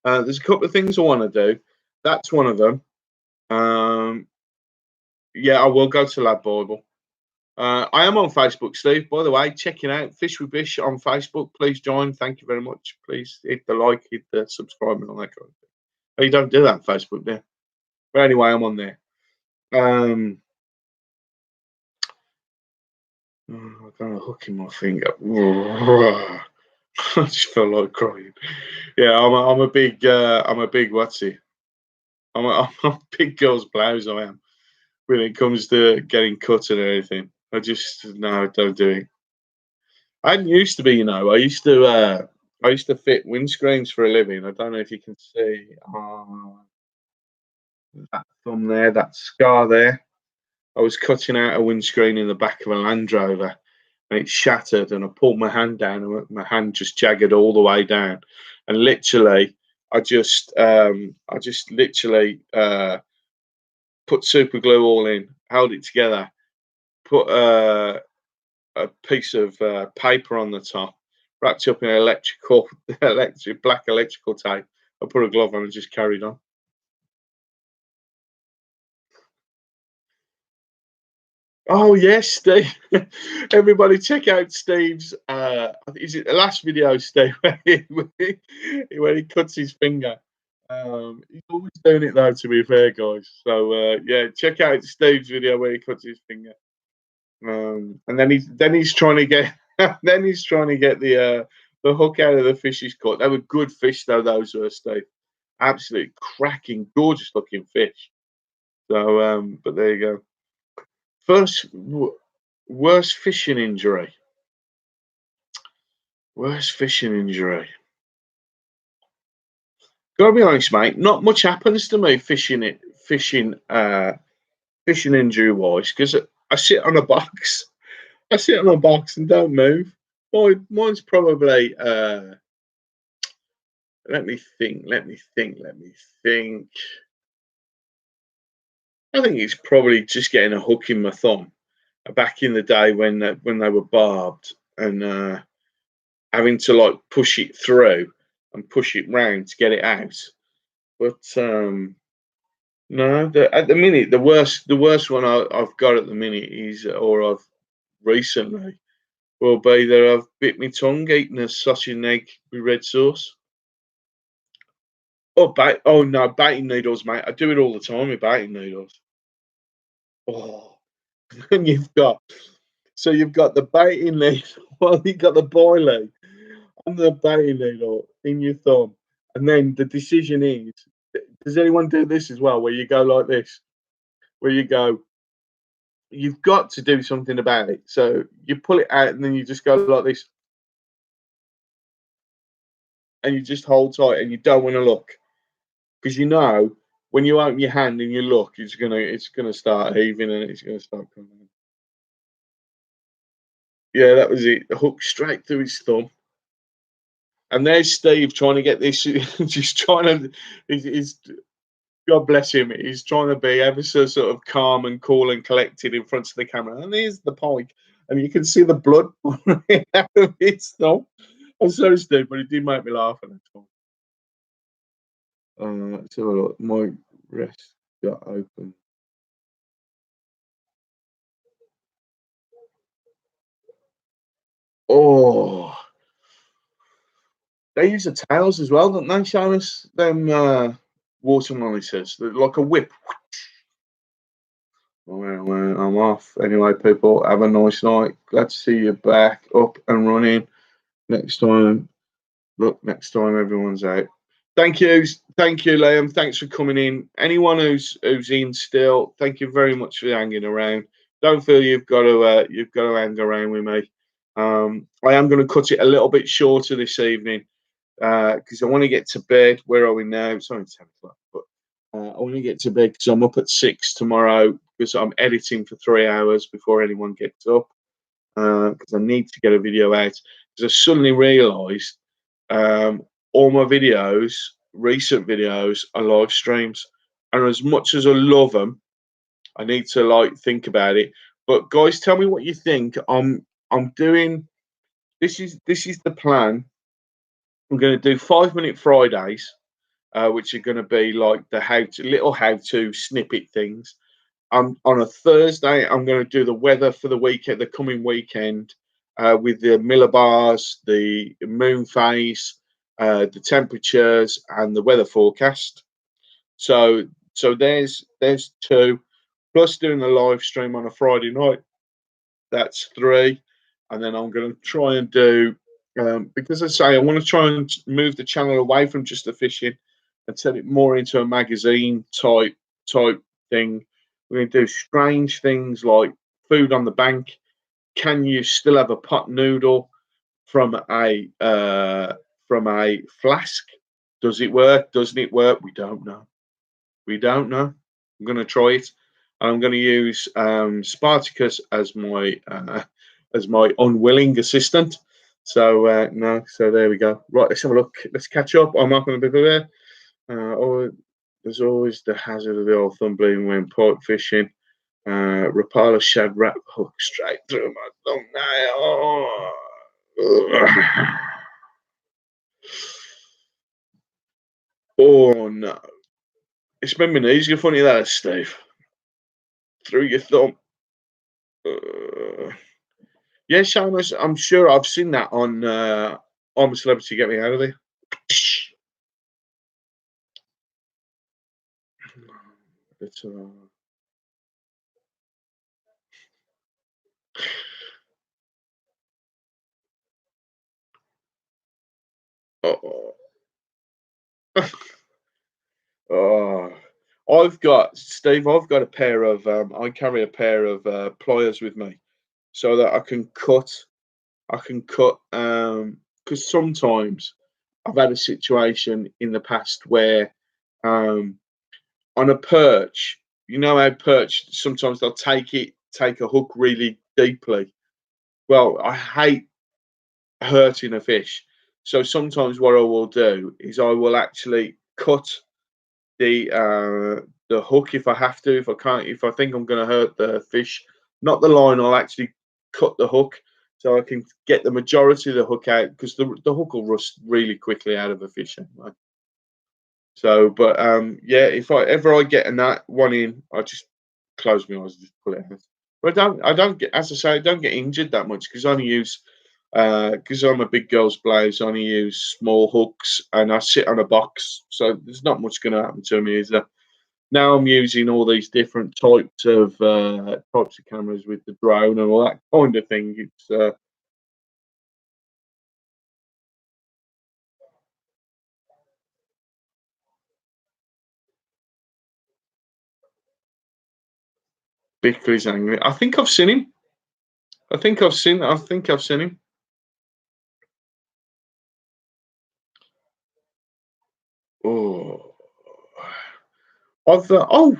there's a couple of things I want to do. That's one of them. Um, yeah, I will go to Lab Bible. I am on Facebook, Steve. By the way, checking out Fish with Bish on Facebook. Please join. Thank you very much. Please hit the like, hit the subscribe, and all that kind of thing. Oh, you don't do that on Facebook, do you? But anyway, I'm on there. I got a hook in my finger. I just felt like crying. Yeah, I'm a big what's he? I'm a big girl's blouse. I am when it comes to getting cut and everything. I just no, don't do it. I didn't used to be, I used to fit windscreens for a living. I don't know if you can see that thumb there, that scar there. I was cutting out a windscreen in the back of a Land Rover, and it shattered. And I pulled my hand down, and my hand just jagged all the way down. And literally, I just literally put super glue all in, held it together, put a piece of paper on the top, wrapped up in electrical, electric black electrical tape. I put a glove on and just carried on. Oh yes, Steve. Everybody check out Steve's is it the last video, Steve, where he cuts his finger. He's always doing it though, to be fair, guys. So yeah, check out Steve's video where he cuts his finger. And then he's trying to get then he's trying to get the hook out of the fish he's caught. They were good fish though, those were, Steve. Absolutely cracking, gorgeous looking fish. So but there you go. First worst fishing injury. Worst fishing injury. Gotta be honest, mate. Not much happens to me fishing injury wise because I sit on a box. I sit on a box and don't move. Mine's probably let me think. I think it's probably just getting a hook in my thumb. Back in the day when they were barbed and having to like push it through and push it round to get it out. But no, at the minute the worst one I've got at the minute is, or I've recently, will be that I've bit my tongue eating a sausage and egg with red sauce. Oh no, baiting needles, mate. I do it all the time with baiting needles. Oh, and you've got the baiting needle, well, you've got the boilie and the baiting needle in your thumb, and then the decision is: does anyone do this as well? Where you go like this, where you go, you've got to do something about it. So you pull it out, and then you just go like this, and you just hold tight, and you don't want to look because you know when you open your hand and you look, it's gonna start heaving and it's gonna start coming. Yeah, that was it. The hook straight through his thumb. And there's Steve trying to get this, just trying to, he's God bless him, he's trying to be ever so sort of calm and cool and collected in front of the camera. And here's the pike, and you can see the blood pouring out of his thumb. I'm sorry, Steve, but it did make me laugh at that time. Let's have a look. My rest got open. Oh, they use the tails as well, don't they, show us them water monitors? They're like a whip. Well, I'm off. Anyway, people, have a nice night. Glad to see you back up and running. Next time, look, next time everyone's out. Thank you, Liam. Thanks for coming in. Anyone who's in still, thank you very much for hanging around. Don't feel you've got to hang around with me. I am going to cut it a little bit shorter this evening because I want to get to bed. Where are we now? It's only 10 o'clock, but I want to get to bed because I'm up at 6 tomorrow because I'm editing for 3 hours before anyone gets up because I need to get a video out. Because I suddenly realised all my videos, recent videos, are live streams, and as much as I love them, I need to like think about it. But guys, tell me what you think. I'm doing. This is the plan. I'm going to do 5 minute Fridays, which are going to be like the how to snippet things. On a Thursday, I'm going to do the weather for the weekend, the coming weekend, with the millibars, the moon phase, the temperatures, and the weather forecast. So there's two, plus doing a live stream on a Friday night. That's three, and then I'm going to try and do because I say I want to try and move the channel away from just the fishing and turn it more into a magazine type thing. We're going to do strange things like food on the bank. Can you still have a pot noodle from a flask? Does it work? Doesn't it work? We don't know. We don't know. I'm going to try it. I'm going to use Spartacus as my unwilling assistant. So no. So there we go. Right. Let's have a look. Let's catch up. I'm not going to be there. There's always the hazard of the old thumb bleeding when pike fishing. Rapala shad wrap hook straight through my thumbnail. Ugh. Oh no. It's made my knees go funny that, Steve. Through your thumb. Yeah, Seamus, I'm sure I've seen that on I'm a Celebrity Get Me Out of There. It's, oh, oh. I've got Steve. I've got a pair of. I carry a pair of pliers with me, so that I can cut. I can cut. Because sometimes I've had a situation in the past where, on a perch, you know how perch sometimes they'll take a hook really deeply. Well, I hate hurting a fish, so sometimes what I will do is I will actually cut the hook if I have to. If I can't, if I think I'm going to hurt the fish, not the line, I'll actually cut the hook so I can get the majority of the hook out because the hook will rust really quickly out of a fish anyway. So, but yeah, if I ever I get in that one in, I just close my eyes and just pull it out. But I don't get, as I say, I don't get injured that much because I only use, because I'm a big girls' player, so I only use small hooks and I sit on a box, so there's not much going to happen to me. Is there? Now I'm using all these different types of cameras with the drone and all that kind of thing. It's Bickley's angry. I think I've seen him. I think I've seen him. Oh, oh,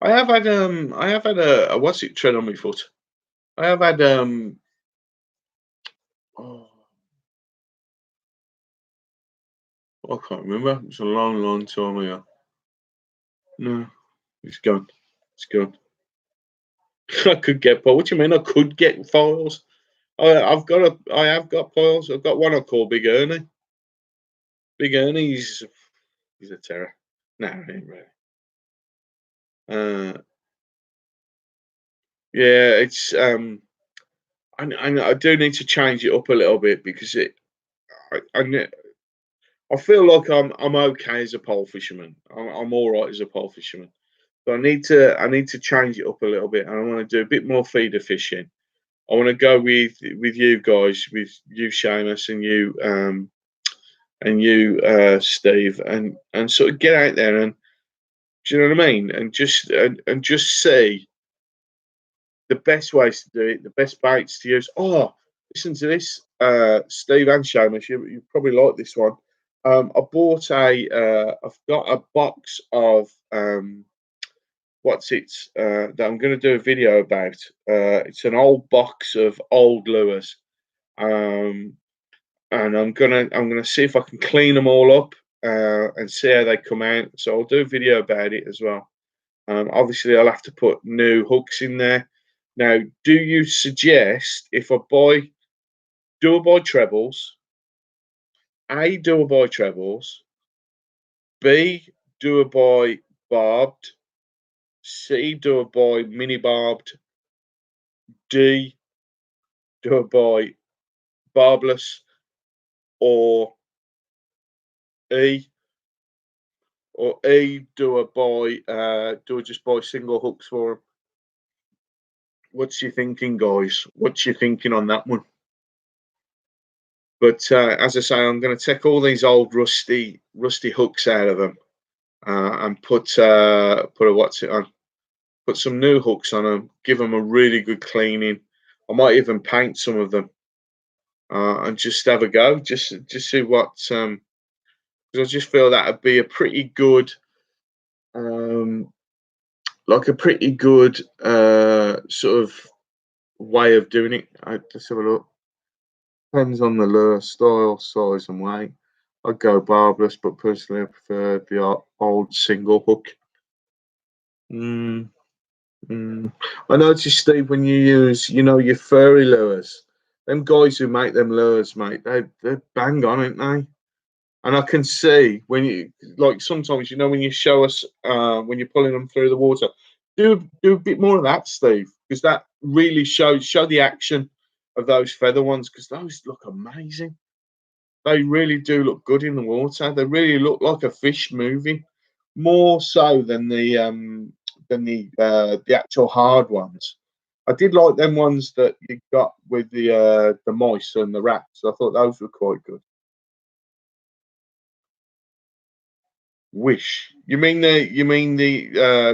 I have had a what's it tread on my foot. I have had oh, I can't remember. It's a long, long time ago. No, it's gone. It's gone. I could get, but what do you mean? I could get files. I have got files. I've got one I call Big Ernie. Big Ernie, he's a terror. No, he ain't really. Uh, yeah, it's I do need to change it up a little bit because I feel like I'm okay as a pole fisherman. I'm all right as a pole fisherman. But I need to change it up a little bit, and I want to do a bit more feeder fishing. I want to go with you guys, with you Seamus and you Steve, and sort of get out there and do you know what I mean, and just see the best ways to do it, the best baits to use. Oh, listen to this, Steve and Seamus. You probably like this one. I've got a box of what's it that I'm going to do a video about. It's an old box of old lures, um, and I'm gonna see if I can clean them all up and see how they come out. So I'll do a video about it as well. Obviously, I'll have to put new hooks in there. Now, do you suggest if I do I buy trebles? A, do I buy trebles? B, do I buy barbed? C, do I buy mini barbed? D, do I buy barbless? Or E, do I just buy single hooks for them? What's you thinking, guys? What's you thinking on that one? But as I say, I'm going to take all these old rusty hooks out of them and put a what's it on? Put some new hooks on them. Give them a really good cleaning. I might even paint some of them and just have a go. Just see what. Because I just feel that would be a pretty good, um, like a pretty good sort of way of doing it. Let's have a look. Depends on the lure, style, size, and weight. I'd go barbless, but personally, I prefer the old single hook. Mm. Mm. I noticed, Steve, when you use, your furry lures, them guys who make them lures, mate, they're bang on, aren't they? And I can see when you, like, sometimes, when you show us when you're pulling them through the water, do a bit more of that, Steve, because that really show the action of those feather ones, because those look amazing. They really do look good in the water. They really look like a fish moving, more so than the actual hard ones. I did like them ones that you got with the mice and the rats. I thought those were quite good. Wish. You mean the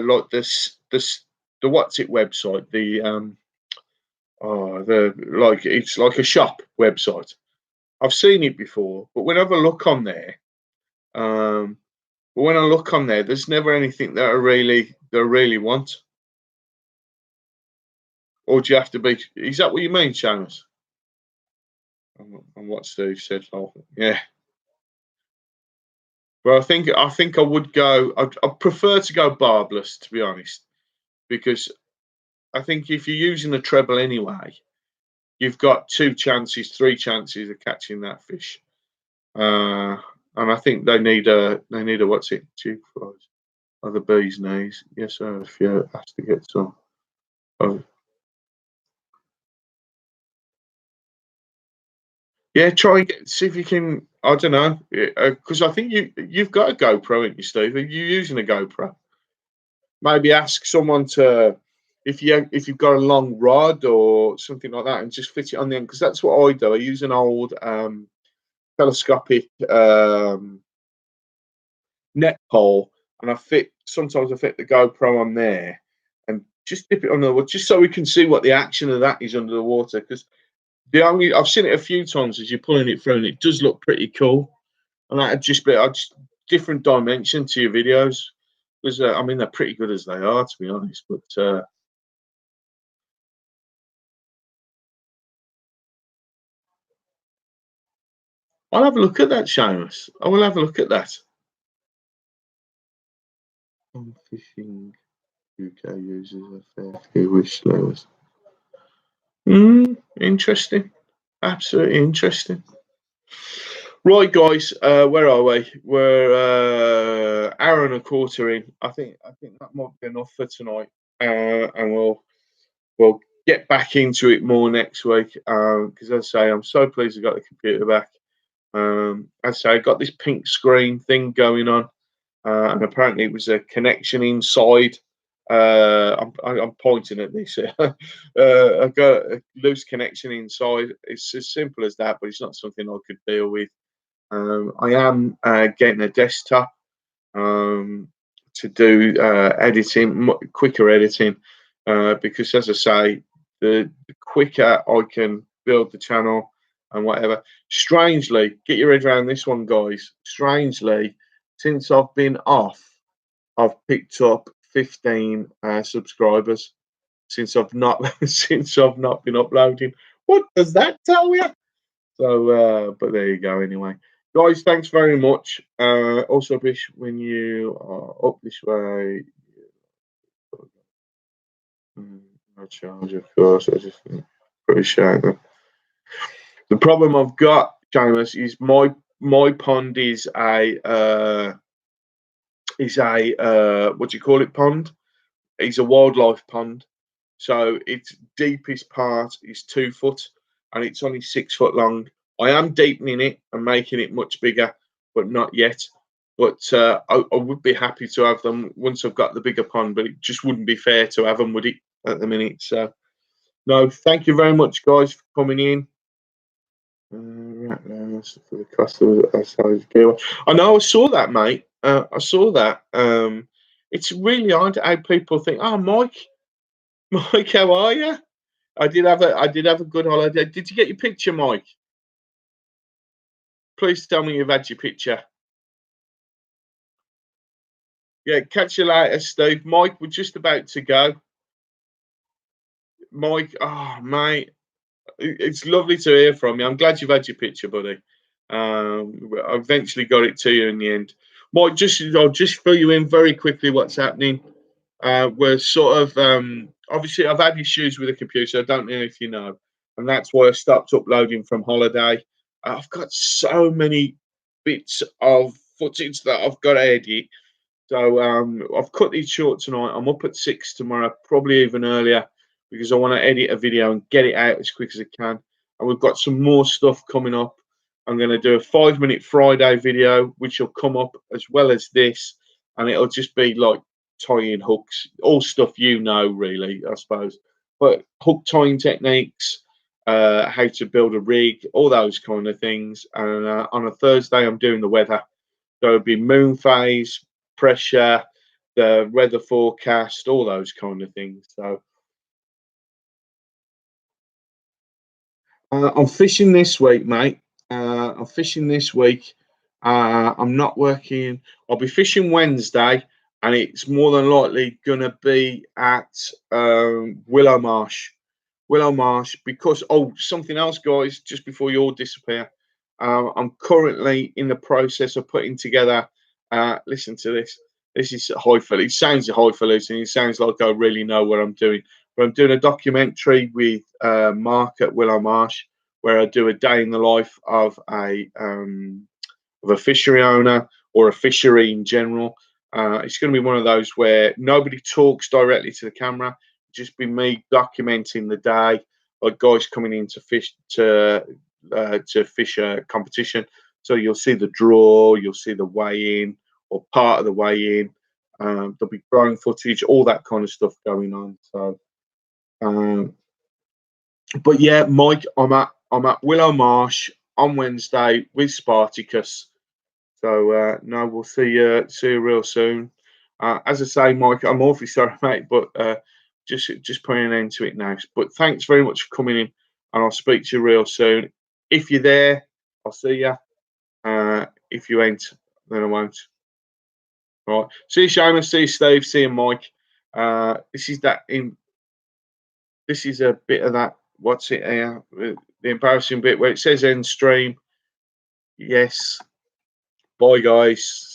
like the what's it website? The like it's like a shop website. I've seen it before, but whenever I look on there, um, but when I look on there, there's never anything that I really want. Or do you have to be? Is that what you mean, Seamus? And what Steve said. Oh, yeah. Well, I think I would go. I'd prefer to go barbless, to be honest, because I think if you're using a treble anyway, you've got two chances, three chances of catching that fish. Uh, and I think they need a what's it? Tube flies. Are the bees knees? Yes, sir. If you asked to get some. Oh, yeah, try and see if you can. I don't know, because I think you've got a GoPro, haven't you, Steve? Are you using a GoPro? Maybe ask someone to, if you've got a long rod or something like that, and just fit it on the end. Because that's what I do. I use an old telescopic net pole, and sometimes I fit the GoPro on there, and just dip it under the water, just so we can see what the action of that is under the water. Because I've seen it a few times as you're pulling it through, and it does look pretty cool. And that'd just be different dimension to your videos, because I mean they're pretty good as they are, to be honest. But I'll have a look at that, Seamus. I will have a look at that. On fishing, UK uses a fair few wish lures. Interesting. Absolutely interesting. Right, guys, where are we? We're hour and a quarter in. I think that might be enough for tonight, and we'll get back into it more next week. Because as I say, I'm so pleased I got the computer back. As I say, I got this pink screen thing going on, and apparently it was a connection inside. I'm pointing at this. I got a loose connection inside. It's as simple as that, but it's not something I could deal with. I am getting a desktop um, to do editing, quicker editing, because as I say, the quicker I can build the channel and whatever. Strangely, get your head around this one, guys. Strangely, since I've been off, I've picked up 15 subscribers since I've not since I've not been uploading. What does that tell you? So, but there you go. Anyway, guys, thanks very much. Also, Bish, when you are up this way, no charge, of course. I just appreciate that. The problem I've got, James, is my pond is a what do you call it pond? It's a wildlife pond. So its deepest part is 2 foot, and it's only 6 foot long. I am deepening it and making it much bigger, but not yet. But I would be happy to have them once I've got the bigger pond. But it just wouldn't be fair to have them, would it, at the minute? So no, thank you very much, guys, for coming in. Right now, for the cost of the size gear. I know, I saw that, mate. I saw that. It's really odd how people think, "Oh, Mike, Mike, how are you?" I did have a good holiday. Did you get your picture, Mike? Please tell me you've had your picture. Yeah, catch you later, Steve. Mike, we're just about to go. Mike, oh mate, it's lovely to hear from you. I'm glad you've had your picture, buddy. I eventually got it to you in the end. Mike, I'll just fill you in very quickly what's happening. We're sort of obviously I've had issues with the computer. I don't know if you know, and that's why I stopped uploading from holiday. I've got so many bits of footage that I've got to edit. So I've cut these short tonight. I'm up at 6 tomorrow, probably even earlier, because I want to edit a video and get it out as quick as I can. And we've got some more stuff coming up. I'm going to do a 5-minute Friday video, which will come up as well as this, and it'll just be like tying hooks, all stuff you know, really, I suppose. But hook tying techniques, how to build a rig, all those kind of things. And on a Thursday, I'm doing the weather. So it'll be moon phase, pressure, the weather forecast, all those kind of things. So I'm fishing this week, mate. I'm fishing this week. I'm not working. I'll be fishing Wednesday, and it's more than likely going to be at Willow Marsh. Willow Marsh, because something else, guys, just before you all disappear. I'm currently in the process of putting together. Listen to this. This is highfalutin. It sounds highfalutin. It sounds like I really know what I'm doing. But I'm doing a documentary with Mark at Willow Marsh, where I do a day in the life of a fishery owner or a fishery in general. It's going to be one of those where nobody talks directly to the camera. Just be me documenting the day, like guys coming in to fish a competition. So you'll see the draw, you'll see the weigh in or part of the weigh in. There'll be drone footage, all that kind of stuff going on. So, um, but yeah, Mike, I'm at Willow Marsh on Wednesday with Spartacus. So no, we'll see you real soon. As I say, Mike, I'm awfully sorry, mate, but just putting an end to it now. But thanks very much for coming in, and I'll speak to you real soon. If you're there, I'll see you. If you ain't, then I won't. All right. See you, Seamus. See you, Steve. See you, Mike. This is that in. This is a bit of that. What's it here? The embarrassing bit where it says end stream. Yes. Bye, guys.